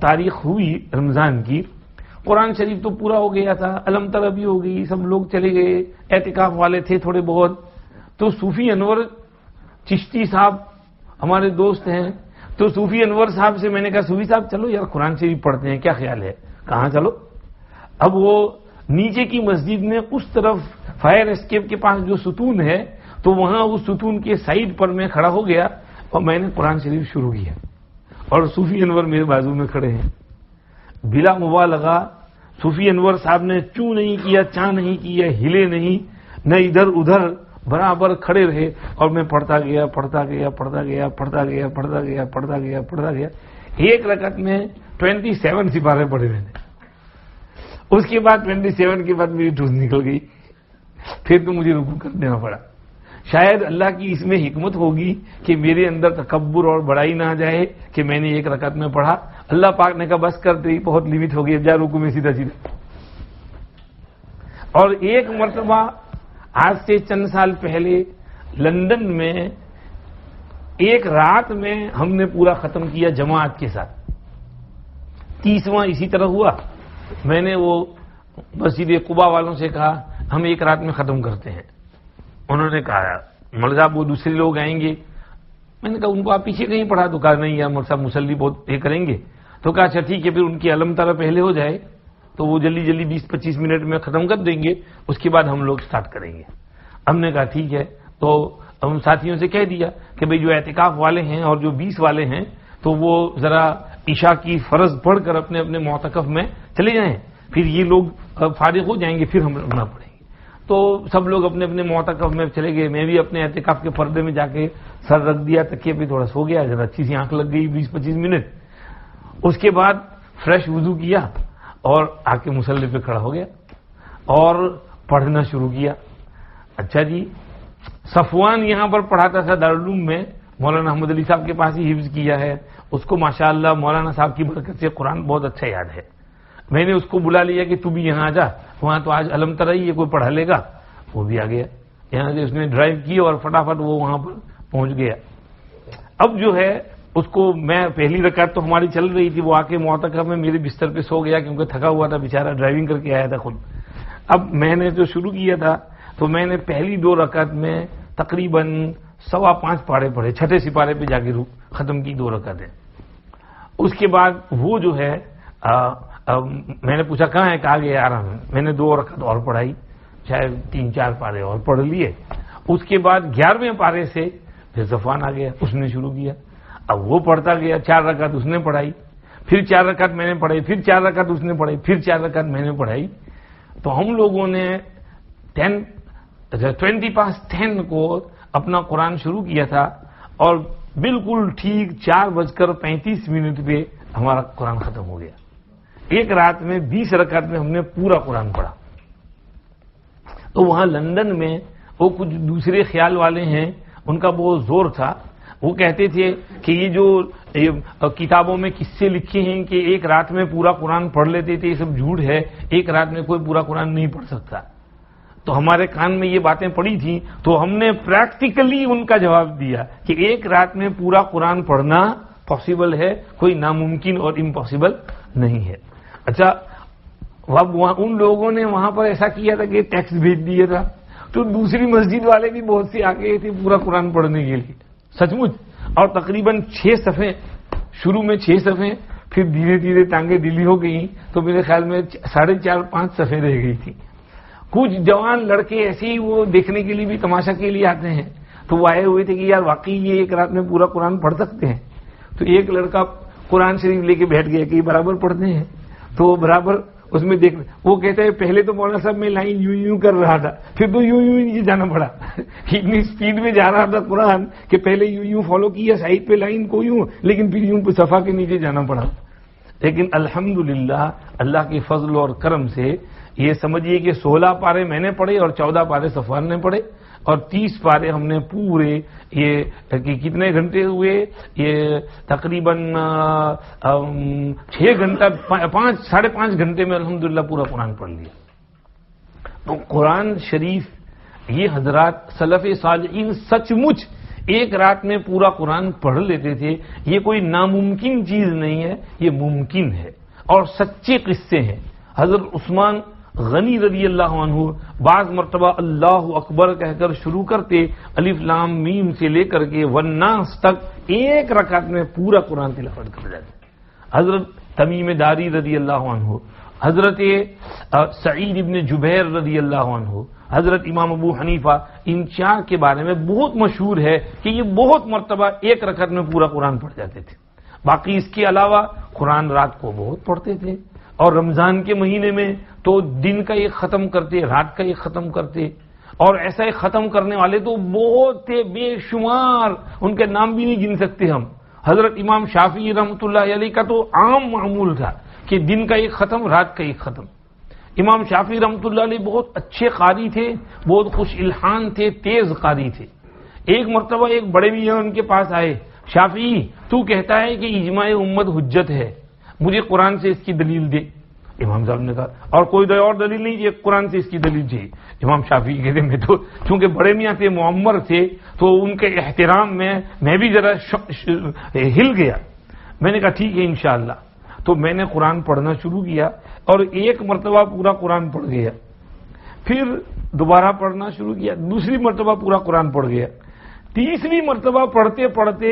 تاریخ ہوئی رمضان کی، قرآن شریف تو پورا ہو گیا تھا، الحم ترہ بھی ہو گئی، سب لوگ چلے گئے، اعتکاف والے تھے تھوڑے بہت، تو صوفی انور چشتی صاحب ہمارے دوست ہیں، تو صوفی انور صاحب سے میں نے کہا صوفی صاحب چلو یار قرآن شریف پڑھتے ہیں، کیا خیال ہے؟ کہاں چلو؟ اب وہ نیچے کی مسجد میں اس طرف فائر اسکیپ کے پاس جو ستون ہے تو وہاں اس ستون کے سائڈ پر میں کھڑا ہو گیا اور میں نے قرآن شریف شروع کیا اور صوفی انور میرے بازو میں کھڑے ہیں. بلا مبالغہ صوفی انور صاحب نے چوں نہیں کیا، چاں نہیں کیا، ہلے نہیں، نہ ادھر ادھر، برابر کھڑے رہے اور میں پڑھتا گیا پڑھتا گیا پڑھتا گیا پڑھتا گیا پڑھتا گیا پڑھتا گیا پڑھتا گیا. ایک رکعت میں 27 سپارے پڑھے میں نے. اس کے بعد 27 کے بعد میری ٹھوس نکل گئی، پھر تو مجھے رکوع کر دینا پڑا. شاید اللہ کی اس میں حکمت ہوگی کہ میرے اندر تکبر اور بڑائی نہ آ جائے کہ میں نے ایک رکعت میں پڑھا. اللہ پاک نے کہا بس کر دے، بہت لیمٹ ہو گئی، جا رکوع میں سیدھا سیدھا. اور ایک مرتبہ آج سے چند سال پہلے لندن میں ایک رات میں ہم نے پورا ختم کیا جماعت کے ساتھ. 30واں اسی طرح ہوا. میں نے وہ مسجد قباء والوں سے کہا ہم ایک رات میں ختم کرتے ہیں. انہوں نے کہا مولوی صاحب وہ دوسرے لوگ آئیں گے. میں نے کہا ان کو آپ پیچھے کہیں پڑھا؟ تو کہا نہیں یار مولوی صاحب مسلی بہت یہ کریں گے. تو کہا اچھا ٹھیک ہے، پھر ان کی علم طرح پہلے ہو جائے تو وہ جلدی جلدی 20-25 منٹ میں ختم کر دیں گے، اس کے بعد ہم لوگ سٹارٹ کریں گے. ہم نے کہا ٹھیک ہے. تو ہم ساتھیوں سے کہہ دیا کہ بھئی جو اعتکاف والے ہیں اور جو 20 والے ہیں تو وہ ذرا عشاء کی فرض پڑھ کر اپنے اپنے معتکف میں چلے جائیں، پھر یہ لوگ فارغ ہو جائیں گے، پھر ہم نہ پڑھیں گے. تو سب لوگ اپنے اپنے معتکف میں چلے گئے. میں بھی اپنے اعتکاف کے پردے میں جا کے سر رکھ دیا، تکیے پہ تھوڑا سو گیا، ذرا اچھی سی آنکھ لگ گئی 20-25 منٹ. اس کے بعد فریش وضو کیا اور آ کے مصلی پہ کھڑا ہو گیا اور پڑھنا شروع کیا. اچھا جی، صفوان یہاں پر پڑھاتا تھا دارالعلوم میں، مولانا احمد علی صاحب کے پاس ہی حفظ کیا ہے. اس کو ماشاءاللہ مولانا صاحب کی برکت سے قرآن بہت اچھا یاد ہے. میں نے اس کو بلا لیا کہ تو بھی یہاں آ جا، وہاں تو آج علم ترا ہی ہے، کوئی پڑھا لے گا. وہ بھی آ گیا یہاں سے. اس نے ڈرائیو کی اور فٹافٹ وہ وہاں پر پہنچ گیا. اب جو ہے اس کو میں پہلی رکعت تو ہماری چل رہی تھی، وہ آ کے معتکف میں میرے بستر پہ سو گیا کیونکہ تھکا ہوا تھا بیچارہ، ڈرائیونگ کر کے آیا تھا خود. اب میں نے جو شروع کیا تھا تو میں نے پہلی 2 رکعت میں تقریباً 5.25 پارے پڑھے، چھٹے سپارے پہ جا کے ختم کی 2 رکعتیں. اس کے بعد وہ جو ہے میں نے پوچھا کہاں ہے؟ کہا گیا آرام ہے. میں نے 2 رکعت اور پڑھائی، شاید 3-4 پارے اور پڑھ لیے. اس کے بعد 11ویں پارے سے پھر صفوان آ گیا، اس نے شروع کیا. اب وہ پڑھتا گیا، 4 رکعت اس نے پڑھائی، پھر 4 رکعت میں نے پڑھائی، پھر 4 رکعت اس نے پڑھائی، پھر 4 رکعت میں نے پڑھائی. تو ہم لوگوں نے 10 کو اپنا قرآن شروع کیا تھا اور بالکل ٹھیک 4:35 پہ ہمارا قرآن ختم ہو گیا. ایک رات میں 20 رکعت میں ہم نے پورا قرآن پڑھا. تو وہاں لندن میں وہ کچھ دوسرے خیال والے ہیں، ان کا بہت زور تھا. وہ کہتے تھے کہ یہ جو کتابوں میں قصے لکھے ہیں کہ ایک رات میں پورا قرآن پڑھ لیتے تھے، یہ سب جھوٹ ہے. ایک رات میں کوئی پورا قرآن نہیں پڑھ سکتا. تو ہمارے کان میں یہ باتیں پڑی تھیں تو ہم نے پریکٹیکلی ان کا جواب دیا کہ ایک رات میں پورا قرآن پڑھنا پاسبل ہے، کوئی ناممکن اور امپاسبل نہیں ہے. اچھا، اب وہاں ان لوگوں نے وہاں پر ایسا کیا تھا کہ ٹیکس بھیج دیا تھا، تو دوسری مسجد والے بھی بہت سے آ گئے تھے پورا قرآن پڑھنے کے لیے سچ مچ. اور تقریباً 6 صفحے، شروع میں 6 صفحے، پھر دھیرے دھیرے ٹانگیں ڈھیلی ہو گئی تو میرے خیال میں 4.5-5 صفحے رہ گئی تھی. کچھ جوان لڑکے ایسے ہی وہ دیکھنے کے لیے بھی تماشا کے لیے آتے ہیں، تو وہ آئے ہوئے تھے کہ یار واقعی یہ ایک رات میں پورا قرآن پڑھ سکتے ہیں. تو ایک لڑکا قرآن شریف لے کے بیٹھ گیا کہ یہ برابر پڑھتے ہیں، تو برابر اس میں دیکھ. وہ کہتے ہیں پہلے تو مولانا صاحب میں لائن یوں کر رہا تھا، پھر تو یوں نیچے جانا پڑا. اتنی سپیڈ میں جا رہا تھا قرآن کہ پہلے یوں فالو کیا سائڈ پہ لائن کو یوں، لیکن پھر یوں صفحہ کے نیچے جانا پڑا. لیکن الحمدللہ اللہ کے فضل اور کرم سے یہ سمجھیے کہ 16 پارے میں نے پڑھے اور 14 پارے صفوان نے پڑھے اور 30 پارے ہم نے پورے. یہ کتنے گھنٹے ہوئے؟ یہ تقریباً 6 گھنٹہ 5.5 گھنٹے میں الحمدللہ پورا قرآن پڑھ لیا. تو قرآن شریف یہ حضرات سلف صالحین سچ مچ ایک رات میں پورا قرآن پڑھ لیتے تھے. یہ کوئی ناممکن چیز نہیں ہے، یہ ممکن ہے اور سچے قصے ہیں. حضرت عثمان غنی رضی اللہ عنہ بعض مرتبہ اللہ اکبر کہہ کر شروع کرتے، الف لام میم سے لے کر کے والناس تک ایک رکعت میں پورا قرآن تلاوت کر جاتے. حضرت تمیم داری رضی اللہ عنہ، حضرت سعید ابن جبیر رضی اللہ عنہ، حضرت امام ابو حنیفہ، ان چار کے بارے میں بہت مشہور ہے کہ یہ بہت مرتبہ ایک رکعت میں پورا قرآن پڑھ جاتے تھے. باقی اس کے علاوہ قرآن رات کو بہت پڑھتے تھے، اور رمضان کے مہینے میں تو دن کا ایک ختم کرتے، رات کا ایک ختم کرتے، اور ایسا ایک ختم کرنے والے تو بہت تھے، بے شمار، ان کے نام بھی نہیں گن سکتے ہم. حضرت امام شافعی رحمۃ اللہ علیہ کا تو عام معمول تھا کہ دن کا ایک ختم، رات کا ایک ختم. امام شافعی رحمۃ اللہ علیہ بہت اچھے قاری تھے، بہت خوش الحان تھے، تیز قاری تھے. ایک مرتبہ ایک بڑے میاں ان کے پاس آئے، شافعی تو کہتا ہے کہ اجماع امت حجت ہے، مجھے قرآن سے اس کی دلیل دے. امام صاحب نے کہا اور کوئی اور دلیل نہیں چاہیے، قرآن سے اس کی دلیل چاہیے. امام شافعی کہتے میں تو چونکہ بڑے میاں تھے، معمر تھے، تو ان کے احترام میں بھی ذرا ہل گیا. میں نے کہا ٹھیک ہے انشاءاللہ. تو میں نے قرآن پڑھنا شروع کیا اور ایک مرتبہ پورا قرآن پڑھ گیا، پھر دوبارہ پڑھنا شروع کیا، دوسری مرتبہ پورا قرآن پڑھ گیا، تیسری مرتبہ پڑھتے پڑھتے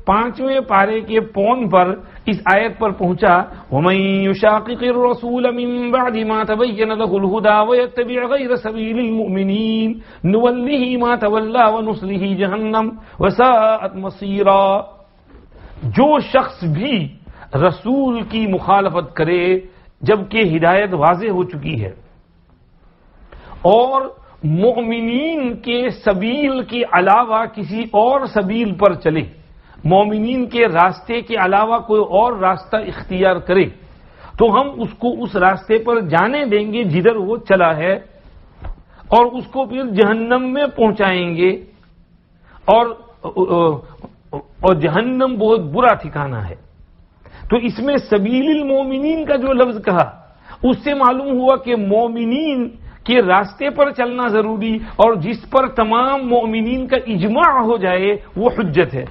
5ویں پارے کے پون پر اس آیت پر پہنچا وَمَن يُشَاقِقِ الرَّسُولَ مِن بَعْدِ مَا تَبَيَّنَ لَهُ الْهُدَى وَيَتَّبِعْ غَيْرَ سَبِيلِ الْمُؤْمِنِينَ نُوَلِّهِ مَا تَوَلَّى وَنُصْلِهِ جَهَنَّمَ وَسَاءَتْ مَصِيرًا. جو شخص بھی رسول کی مخالفت کرے جبکہ ہدایت واضح ہو چکی ہے اور مومنین کے سبیل کے علاوہ کسی اور سبیل پر چلے، مومنین کے راستے کے علاوہ کوئی اور راستہ اختیار کرے، تو ہم اس کو اس راستے پر جانے دیں گے جدھر وہ چلا ہے، اور اس کو پھر جہنم میں پہنچائیں گے، اور جہنم بہت برا ٹھکانہ ہے. تو اس میں سبیل المومنین کا جو لفظ کہا اس سے معلوم ہوا کہ مومنین کے راستے پر چلنا ضروری، اور جس پر تمام مومنین کا اجماع ہو جائے وہ حجت ہے.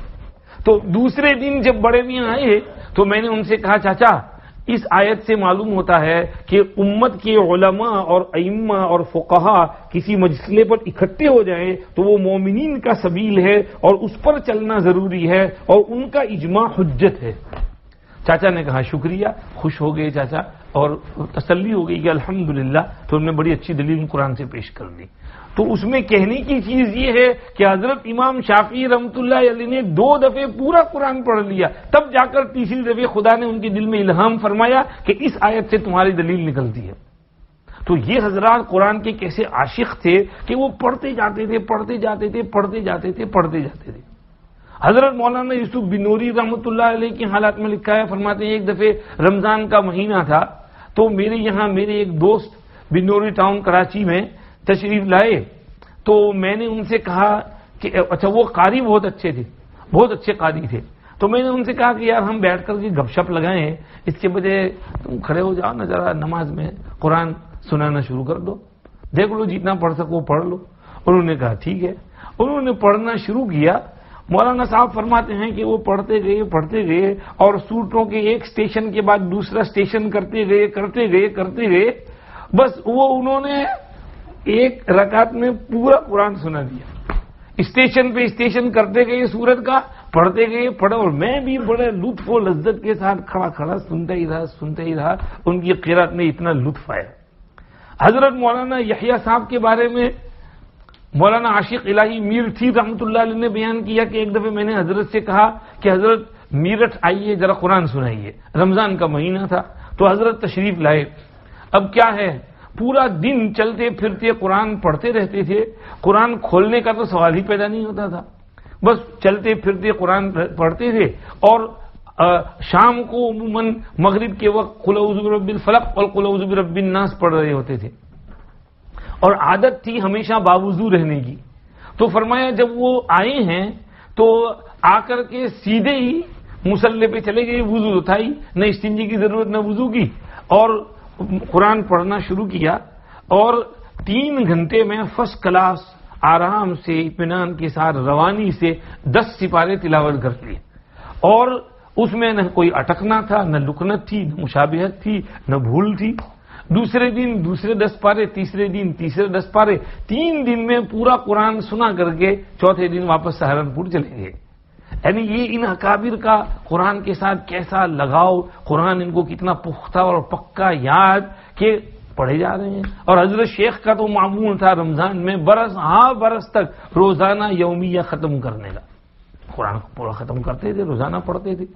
تو دوسرے دن جب بڑے میاں آئے تو میں نے ان سے کہا چاچا اس آیت سے معلوم ہوتا ہے کہ امت کے علماء اور ائمہ اور فقہا کسی مجلس پر اکٹھے ہو جائیں تو وہ مومنین کا سبیل ہے اور اس پر چلنا ضروری ہے اور ان کا اجماع حجت ہے. چاچا نے کہا شکریہ، خوش ہو گئے چاچا اور تسلی ہو گئی کہ الحمدللہ. تو انہوں نے بڑی اچھی دلیل قرآن سے پیش کر دی. تو اس میں کہنے کی چیز یہ ہے کہ حضرت امام شافعی رحمۃ اللہ علیہ نے 2 دفعے پورا قرآن پڑھ لیا، تب جا کر تیسری دفعہ خدا نے ان کے دل میں الہام فرمایا کہ اس آیت سے تمہاری دلیل نکلتی ہے. تو یہ حضرات قرآن کے کیسے عاشق تھے کہ وہ پڑھتے جاتے تھے، پڑھتے جاتے تھے، پڑھتے جاتے تھے، پڑھتے جاتے تھے. حضرت مولانا یوسف بنوری رحمۃ اللہ علیہ کے حالات میں لکھا ہے، فرماتے ہیں ایک دفعہ رمضان کا مہینہ تھا تو میرے یہاں میرے ایک دوست بنوری ٹاؤن کراچی میں تشریف لائے، تو میں نے ان سے کہا کہ اچھا وہ قاری بہت اچھے تھے، بہت اچھے قاری تھے. تو میں نے ان سے کہا کہ یار ہم بیٹھ کر کے گپ شپ لگائیں، اس کے بجائے تم کھڑے ہو جاؤ نا، ذرا نماز میں قرآن سنانا شروع کر دو، دیکھ لو جتنا پڑھ سکو پڑھ لو. انہوں نے کہا ٹھیک ہے. انہوں نے پڑھنا شروع کیا. مولانا صاحب فرماتے ہیں کہ وہ پڑھتے گئے اور سوٹوں کے ایک اسٹیشن کے بعد دوسرا اسٹیشن کرتے گئے بس وہ انہوں نے ایک رکعت میں پورا قرآن سنا دیا. اسٹیشن پہ اسٹیشن کرتے گئے سورت کا، پڑھتے گئے اور میں بھی بڑے لطف و لذت کے ساتھ کھڑا سنتا ہی رہا. ان کی قرات نے اتنا لطف آیا. حضرت مولانا یحییٰ صاحب کے بارے میں مولانا عاشق الہی میر تھی رحمۃ اللہ علیہ نے بیان کیا کہ ایک دفعہ میں نے حضرت سے کہا کہ حضرت میرٹھ آئیے ذرا قرآن سنائیے. رمضان کا مہینہ تھا تو حضرت تشریف لائے. اب کیا ہے، پورا دن چلتے پھرتے قرآن پڑھتے رہتے تھے، قرآن کھولنے کا تو سوال ہی پیدا نہیں ہوتا تھا. بس چلتے پھرتے قرآن پڑھتے تھے اور شام کو عموماً مغرب کے وقت قل اعوذ برب الفلق اور قل اعوذ برب الناس پڑھ رہے ہوتے تھے، اور عادت تھی ہمیشہ باوضو رہنے کی. تو فرمایا جب وہ آئے ہیں تو آ کر کے سیدھے ہی مصلی پہ چلے گئے، وضو تھا ہی، نہ استنجی کی ضرورت نہ وضو کی، اور قرآن پڑھنا شروع کیا. اور 3 گھنٹے میں فرسٹ کلاس آرام سے اطمینان کے ساتھ روانی سے 10 سپارے تلاوت کر لیے. اور اس میں نہ کوئی اٹکنا تھا، نہ لکنت تھی، نہ مشابہت تھی، نہ بھول تھی. دوسرے دن دوسرے 10 پارے، تیسرے دن تیسرے 10 پارے، 3 دن میں پورا قرآن سنا کر کے چوتھے دن واپس سہارنپور چلے گئے۔ یعنی یہ ان اکابر کا قرآن کے ساتھ کیسا لگاؤ، قرآن ان کو کتنا پختہ اور پکا یاد کہ پڑھے جا رہے ہیں۔ اور حضرت شیخ کا تو معمول تھا رمضان میں برس تک روزانہ یومیہ ختم کرنے کا، قرآن کو پورا ختم کرتے تھے، روزانہ پڑھتے تھے۔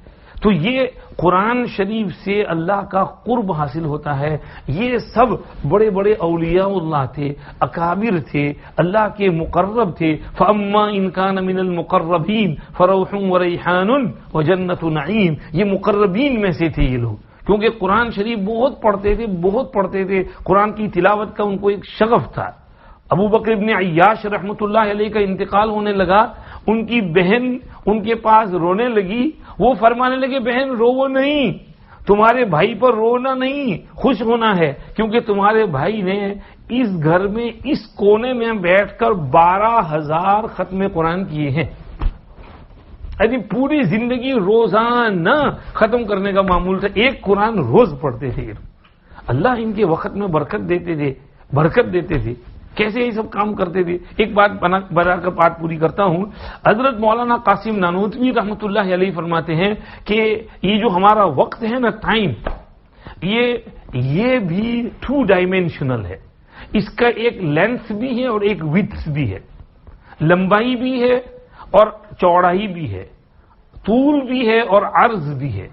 تو یہ قرآن شریف سے اللہ کا قرب حاصل ہوتا ہے۔ یہ سب بڑے بڑے اولیاء اللہ تھے، اکابر تھے، اللہ کے مقرب تھے۔ فَأَمَّا إِن كَانَ مِنَ الْمُقَرَّبِينَ فَرَوْحٌ وَرَيْحَانٌ وَجَنَّةُ نَعِيمٍ، یہ مقربین میں سے تھے یہ لوگ، کیونکہ قرآن شریف بہت پڑھتے تھے، قرآن کی تلاوت کا ان کو ایک شغف تھا۔ ابو بکر ابن عیاش رحمۃ اللہ علیہ کا انتقال ہونے لگا، ان کی بہن ان کے پاس رونے لگی، وہ فرمانے لگے بہن رو نہیں، تمہارے بھائی پر رونا نہیں، خوش ہونا ہے، کیونکہ تمہارے بھائی نے اس گھر میں اس کونے میں بیٹھ کر 12,000 ختم قرآن کیے ہیں۔ یعنی پوری زندگی روزانہ ختم کرنے کا معمول تھا، ایک قرآن روز پڑھتے تھے۔ اللہ ان کے وقت میں برکت دیتے تھے، کیسے یہ سب کام کرتے تھے۔ ایک بات بنا کر بات پوری کرتا ہوں۔ حضرت مولانا قاسم نانوتوی رحمۃ اللہ علیہ فرماتے ہیں کہ یہ جو ہمارا وقت ہے نا، ٹائم، یہ بھی 2 ڈائمینشنل ہے، اس کا ایک لینتھ بھی ہے اور ایک وڈتھ بھی ہے، لمبائی بھی ہے اور چوڑائی بھی ہے، طول بھی ہے اور عرض بھی ہے۔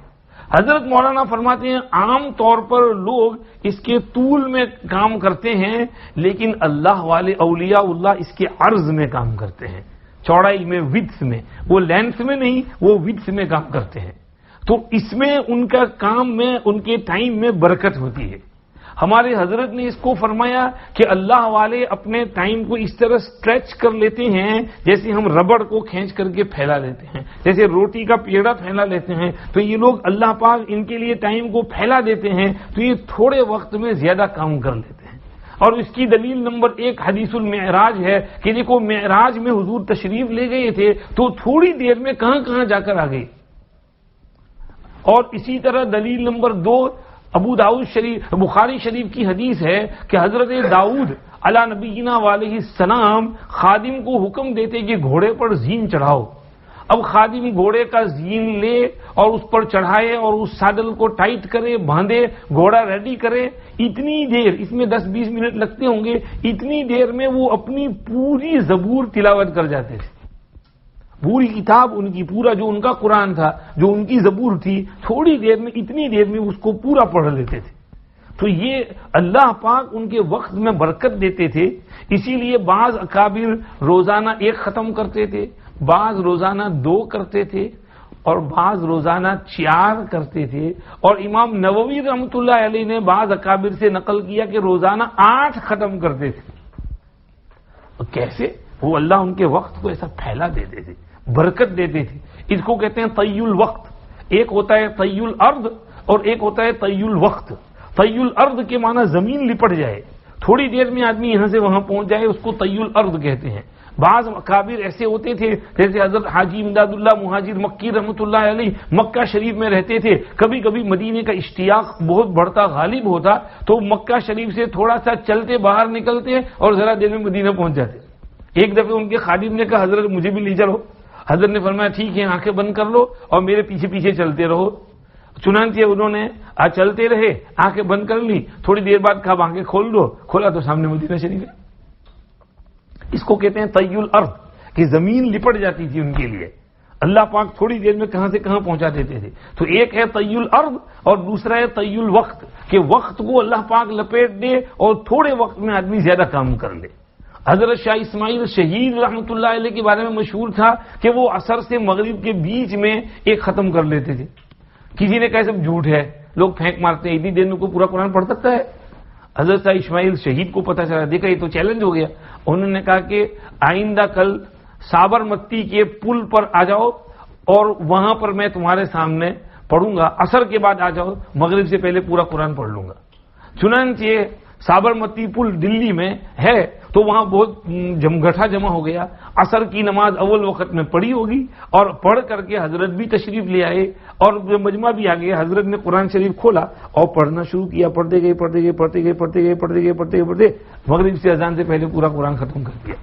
حضرت مولانا فرماتے ہیں عام طور پر لوگ اس کے طول میں کام کرتے ہیں، لیکن اللہ والے اولیاء اللہ اس کے عرض میں کام کرتے ہیں، چوڑائی میں، وڈتھ میں، وہ لینتھ میں نہیں، وہ وڈتھ میں کام کرتے ہیں۔ تو اس میں ان کا کام میں، ان کے ٹائم میں برکت ہوتی ہے۔ ہمارے حضرت نے اس کو فرمایا کہ اللہ والے اپنے ٹائم کو اس طرح سٹریچ کر لیتے ہیں جیسے ہم ربڑ کو کھینچ کر کے پھیلا لیتے ہیں، جیسے روٹی کا پیڑا پھیلا لیتے ہیں، تو یہ لوگ اللہ پاک ان کے لیے ٹائم کو پھیلا دیتے ہیں، تو یہ تھوڑے وقت میں زیادہ کام کر لیتے ہیں۔ اور اس کی دلیل نمبر 1 حدیث المعراج ہے کہ دیکھو معراج میں حضور تشریف لے گئے تھے تو تھوڑی دیر میں کہاں جا کر آ گئے۔ اور اسی طرح دلیل نمبر 2 ابو داؤد شریف، بخاری شریف کی حدیث ہے کہ حضرت داؤد علی نبینا علیہ السلام خادم کو حکم دیتے کہ گھوڑے پر زین چڑھاؤ۔ اب خادم گھوڑے کا زین لے اور اس پر چڑھائے اور اس ساڈل کو ٹائٹ کرے، باندھے، گھوڑا ریڈی کرے، اتنی دیر، اس میں 10-20 منٹ لگتے ہوں گے، اتنی دیر میں وہ اپنی پوری زبور تلاوت کر جاتے تھے، پوری کتاب ان کی، پورا جو ان کا قرآن تھا، جو ان کی زبور تھی، تھوڑی دیر میں، اتنی دیر میں اس کو پورا پڑھ لیتے تھے۔ تو یہ اللہ پاک ان کے وقت میں برکت دیتے تھے، اسی لیے بعض اکابر روزانہ 1 ختم کرتے تھے، بعض روزانہ 2 کرتے تھے، اور بعض روزانہ 4 کرتے تھے۔ اور امام نووی رحمۃ اللہ علیہ نے بعض اکابر سے نقل کیا کہ روزانہ 8 ختم کرتے تھے۔ اور کیسے؟ وہ اللہ ان کے وقت کو ایسا پھیلا دیتے تھے، برکت دیتے تھے۔ اس کو کہتے ہیں طی الوقت۔ ایک ہوتا ہے طی الارض اور ایک ہوتا ہے طی الوقت۔ طی الارض کے معنی زمین لپٹ جائے، تھوڑی دیر میں آدمی یہاں سے وہاں پہنچ جائے، اس کو طی الارض کہتے ہیں۔ بعض اکابر ایسے ہوتے تھے جیسے حضرت حاجی امداد اللہ مہاجر مکی رحمۃ اللہ علیہ مکہ شریف میں رہتے تھے، کبھی کبھی مدینے کا اشتیاق بہت بڑھتا، غالب ہوتا تو مکہ شریف سے تھوڑا سا چلتے باہر نکلتے اور ذرا دیر میں مدینہ پہنچ جاتے۔ ایک دفعہ ان کے خادم نے کہا حضرت مجھے بھی لے چلو۔ حضرت نے فرمایا ٹھیک ہے، آنکھیں بند کر لو اور میرے پیچھے پیچھے چلتے رہو۔ چنانچہ انہوں نے چلتے رہے، آنکھیں بند کر لی، تھوڑی دیر بعد کہا آنکھیں کھول دو، کھولا تو سامنے مدینہ شریف ہے۔ اس کو کہتے ہیں طی الارض، کہ زمین لپٹ جاتی تھی ان کے لیے، اللہ پاک تھوڑی دیر میں کہاں سے کہاں پہنچا دیتے تھے۔ تو ایک ہے طی الارض اور دوسرا ہے طی الوقت، کہ وقت کو اللہ پاک لپیٹ دے اور تھوڑے وقت میں آدمی زیادہ کام کر لے۔ حضرت شاہ اسماعیل شہید رحمۃ اللہ علیہ کے بارے میں مشہور تھا کہ وہ عصر سے مغرب کے بیچ میں 1 ختم کر لیتے تھے۔ کسی نے کہا سب جھوٹ ہے، لوگ پھینک مارتے ہیں، اتنی دیر میں کوئی پورا قرآن پڑھ سکتا ہے؟ حضرت شاہ اسماعیل شہید کو پتہ چلا، دیکھا یہ تو چیلنج ہو گیا۔ انہوں نے کہا کہ آئندہ کل سابرمتی کے پل پر آ جاؤ اور وہاں پر میں تمہارے سامنے پڑھوں گا، عصر کے بعد آ جاؤ، مغرب سے پہلے پورا قرآن پڑھ لوں گا۔ چنانچہ سابرمتی پل دلی میں ہے تو وہاں بہت جمگٹھا جمع ہو گیا. عصر کی نماز اول وقت میں پڑھی ہوگی اور پڑھ کر کے حضرت بھی تشریف لے آئے اور مجمع بھی آ گیا. حضرت نے قرآن شریف کھولا اور پڑھنا شروع کیا. پڑھتے گئے مغرب سے اذان سے پہلے پورا قرآن ختم کر دیا.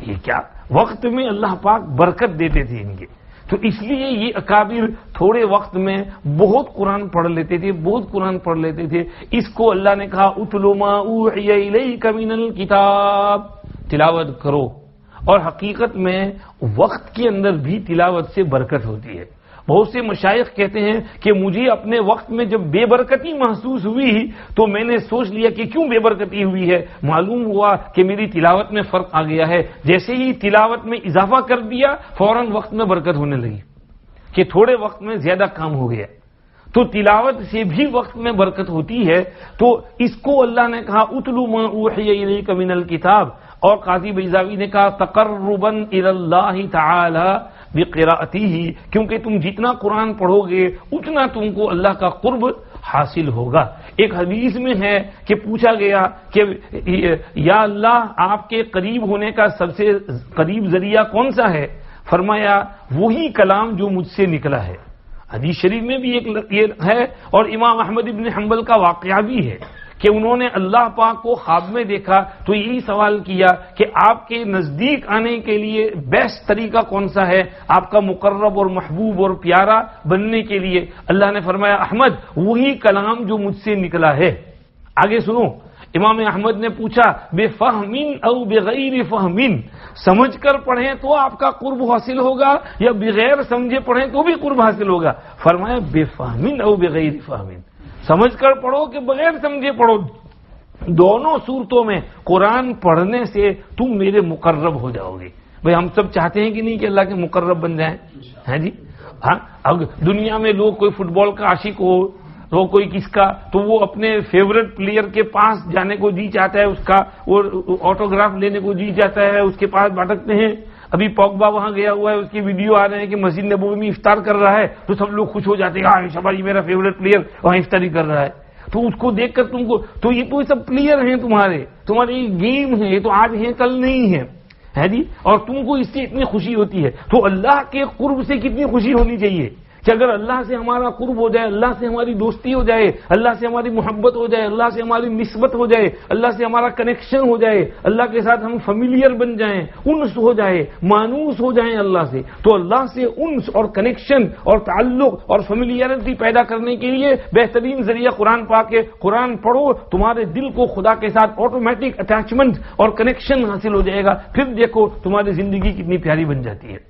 یہ کیا وقت میں اللہ پاک برکت دیتے تھے ان کے. تو اس لیے یہ اکابر تھوڑے وقت میں بہت قرآن پڑھ لیتے تھے. اس کو اللہ نے کہا اتلو ما اوحی الیک من الکتاب، تلاوت کرو. اور حقیقت میں وقت کے اندر بھی تلاوت سے برکت ہوتی ہے. بہت سے مشائخ کہتے ہیں کہ مجھے اپنے وقت میں جب بے برکتی محسوس ہوئی تو میں نے سوچ لیا کہ کیوں بے برکتی ہوئی ہے. معلوم ہوا کہ میری تلاوت میں فرق آ گیا ہے. جیسے ہی تلاوت میں اضافہ کر دیا فوراً وقت میں برکت ہونے لگی کہ تھوڑے وقت میں زیادہ کام ہو گیا. تو تلاوت سے بھی وقت میں برکت ہوتی ہے. تو اس کو اللہ نے کہا اتلو ما اوحی الیک من الکتاب. اور قاضی بیضاوی نے کہا تقربا الی اللہ تعالی بقراءتہ، کیونکہ تم جتنا قرآن پڑھو گے اتنا تم کو اللہ کا قرب حاصل ہوگا. ایک حدیث میں ہے کہ پوچھا گیا کہ یا اللہ آپ کے قریب ہونے کا سب سے قریب ذریعہ کون سا ہے؟ فرمایا وہی کلام جو مجھ سے نکلا ہے. حدیث شریف میں بھی ایک یہ ہے اور امام احمد ابن حنبل کا واقعہ بھی ہے کہ انہوں نے اللہ پاک کو خواب میں دیکھا تو یہی سوال کیا کہ آپ کے نزدیک آنے کے لیے بیسٹ طریقہ کون سا ہے آپ کا مقرب اور محبوب اور پیارا بننے کے لیے؟ اللہ نے فرمایا احمد وہی کلام جو مجھ سے نکلا ہے. آگے سنو، امام احمد نے پوچھا بے فہمین او بغیر فہمین، سمجھ کر پڑھیں تو آپ کا قرب حاصل ہوگا یا بغیر سمجھے پڑھیں تو بھی قرب حاصل ہوگا؟ فرمایا بے فہمین او بغیر فہمین، سمجھ کر پڑھو کہ بغیر سمجھے پڑھو، دونوں صورتوں میں قرآن پڑھنے سے تم میرے مقرب ہو جاؤ گے. بھئی ہم سب چاہتے ہیں کہ نہیں کہ اللہ کے مقرب بن جائیں؟ ہیں جی ہاں. اب دنیا میں لوگ کوئی فٹ بال کا عاشق ہو تو کوئی کس کا تو وہ اپنے فیورٹ پلیئر کے پاس جانے کو جی چاہتا ہے، اس کا وہ آٹوگراف لینے کو جی چاہتا ہے، اس کے پاس بھٹکتے ہیں. ابھی پوگبا وہاں گیا ہوا ہے، اس کی ویڈیو آ رہے ہیں کہ مسجد نبوی میں افطار کر رہا ہے تو سب لوگ خوش ہو جاتے ہیں ہاں شاباش میرا فیورٹ پلیئر وہاں افطاری کر رہا ہے. تو اس کو دیکھ کر تم کو تو یہ تو سب پلیئر ہیں تمہاری گیم ہے، یہ تو آج ہیں کل نہیں ہے جی. اور تم کو اس سے اتنی خوشی ہوتی ہے. تو اللہ کے قرب سے کتنی خوشی ہونی چاہیے کہ اگر اللہ سے ہمارا قرب ہو جائے، اللہ سے ہماری دوستی ہو جائے، اللہ سے ہماری محبت ہو جائے، اللہ سے ہماری نسبت ہو جائے، اللہ سے ہمارا کنیکشن ہو جائے، اللہ کے ساتھ ہم فیملیئر بن جائیں، انس ہو جائے، مانوس ہو جائیں اللہ سے. تو اللہ سے انس اور کنیکشن اور تعلق اور فیملیئرٹی پیدا کرنے کے لیے بہترین ذریعہ قرآن پاک ہے. قرآن پڑھو، تمہارے دل کو خدا کے ساتھ آٹومیٹک اٹیچمنٹ اور کنیکشن حاصل ہو جائے گا. پھر دیکھو تمہاری زندگی کتنی پیاری بن جاتی ہے.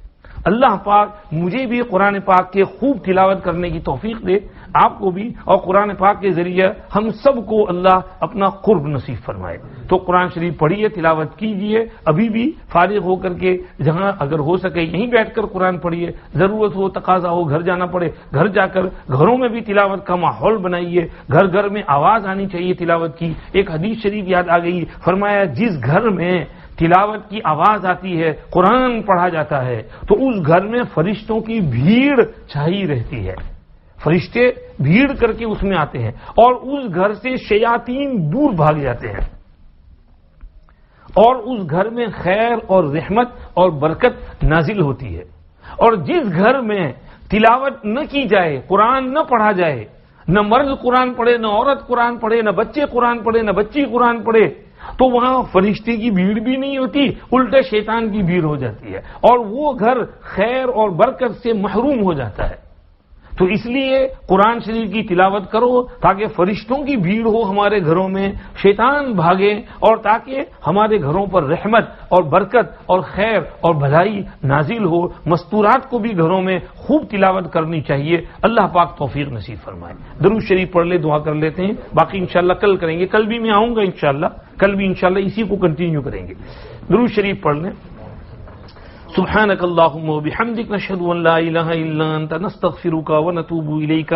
اللہ پاک مجھے بھی قرآن پاک کے خوب تلاوت کرنے کی توفیق دے، آپ کو بھی، اور قرآن پاک کے ذریعے ہم سب کو اللہ اپنا قرب نصیب فرمائے. تو قرآن شریف پڑھیے، تلاوت کیجئے. ابھی بھی فارغ ہو کر کے جہاں اگر ہو سکے یہیں بیٹھ کر قرآن پڑھیے، ضرورت ہو تقاضا ہو گھر جانا پڑے گھر جا کر گھروں میں بھی تلاوت کا ماحول بنائیے. گھر گھر میں آواز آنی چاہیے تلاوت کی. ایک حدیث شریف یاد آ گئی، فرمایا جس گھر میں تلاوت کی آواز آتی ہے، قرآن پڑھا جاتا ہے، تو اس گھر میں فرشتوں کی بھیڑ چھائی رہتی ہے. فرشتے بھیڑ کر کے اس میں آتے ہیں اور اس گھر سے شیاطین دور بھاگ جاتے ہیں اور اس گھر میں خیر اور رحمت اور برکت نازل ہوتی ہے. اور جس گھر میں تلاوت نہ کی جائے، قرآن نہ پڑھا جائے، نہ مرد قرآن پڑھے، نہ عورت قرآن پڑھے، نہ بچے قرآن پڑھے، نہ بچی قرآن پڑھے، تو وہاں فرشتے کی بھیڑ بھی نہیں ہوتی، الٹے شیطان کی بھیڑ ہو جاتی ہے اور وہ گھر خیر اور برکت سے محروم ہو جاتا ہے. تو اس لیے قرآن شریف کی تلاوت کرو تاکہ فرشتوں کی بھیڑ ہو ہمارے گھروں میں، شیطان بھاگے، اور تاکہ ہمارے گھروں پر رحمت اور برکت اور خیر اور بھلائی نازل ہو. مستورات کو بھی گھروں میں خوب تلاوت کرنی چاہیے. اللہ پاک توفیق نصیب فرمائے. درود شریف پڑھ لے، دعا کر لیتے ہیں. باقی انشاءاللہ کل کریں گے. کل بھی میں آؤں گا انشاءاللہ، کل بھی انشاءاللہ اسی کو کنٹینیو کریں گے. درود شریف پڑھ لیں. سبحانك اللهم وبحمدك نشهد أن لا إله إلا أنت نستغفرك ونتوب إليك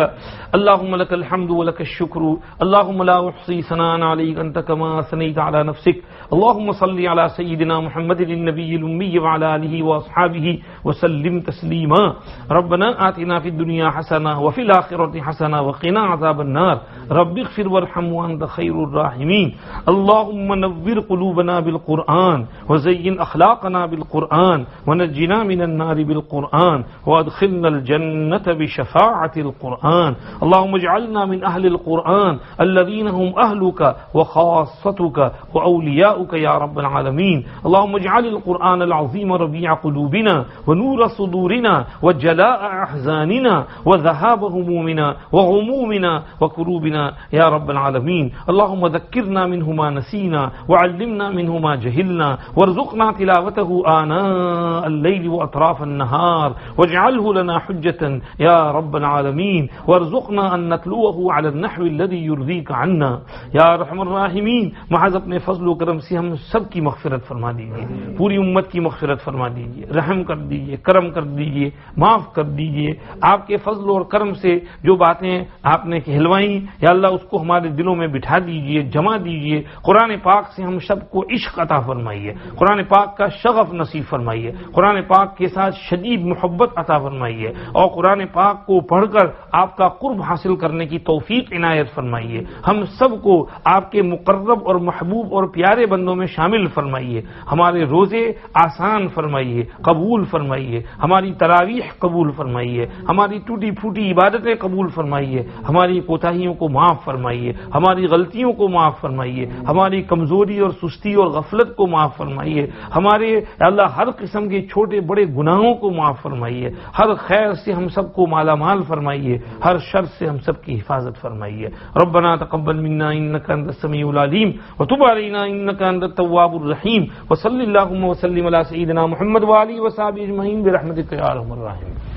اللهم لك الحمد ولك الشكر اللهم لا أحصي ثناء عليك أنت كما أثنيت على نفسك اللهم صل على سيدنا محمد النبي الأمي وعلى آله وأصحابه وسلم تسليما ربنا آتنا في الدنيا حسنة وفي الآخرة حسنة وقنا عذاب النار رب اغفر وارحم وأنت خير الراحمين اللهم نور قلوبنا بالقرآن وزين أخلاقنا بالقرآن ونجنا من النار بالقرآن وادخلنا الجنة بشفاعة القرآن اللهم اجعلنا من أهل القرآن الذين هم أهلك وخاصتك وأولياؤك يا رب العالمين اللهم اجعل القرآن العظيم ربيع قلوبنا ونور صدورنا وجلاء أحزاننا وذهاب همومنا وغمومنا وكروبنا يا رب العالمين اللهم ذكرنا منه ما نسينا وعلمنا منه ما جهلنا وارزقنا تلاوته آناء الليل وأطراف النهار واجعله لنا حجة يا رب العالمين وارزقنا أن نتلوه على النحو الذي يرضيك عنا یا رحم الراحمین محض اپنے فضل و کرم سے ہم سب کی مغفرت فرما دیجیے پوری امت کی مغفرت فرما دیجیے رحم کر دیجیے کرم کر دیجیے معاف کر دیجیے آپ کے فضل اور کرم سے جو باتیں آپ نے کہلوائیں یا اللہ اس کو ہمارے دلوں میں بٹھا دیجیے جمع دیجیے قرآن پاک سے ہم سب کو عشق عطا فرمائیے قرآن پاک کا شغف نصیب فرمائیے قرآن پاک کے ساتھ شدید محبت عطا فرمائیے اور قرآن پاک کو پڑھ کر آپ کا قرب حاصل کرنے کی توفیق عنایت فرمائیے ہم سب کو آپ کے مقرب اور محبوب اور پیارے بندوں میں شامل فرمائیے ہمارے روزے آسان فرمائیے قبول فرمائیے ہماری تراویح قبول فرمائیے ہماری ٹوٹی پھوٹی عبادتیں قبول فرمائیے ہماری کوتاہیوں کو معاف فرمائیے ہماری غلطیوں کو معاف فرمائیے ہماری کمزوری اور سستی اور غفلت کو معاف فرمائیے ہمارے اللہ ہر قسم کے چھوٹے بڑے گناہوں کو معاف فرمائیے ہر خیر سے ہم سب کو مالا مال فرمائیے ہر شر سے ہم سب کی حفاظت فرمائیے ربنا تقبل منا انك انت السميع العليم وتب علينا انك انت التواب الرحيم وصلى اللهم وسلم على سيدنا محمد وعلى اله وصحبه اجمعين برحمتك يا ارحم الراحمين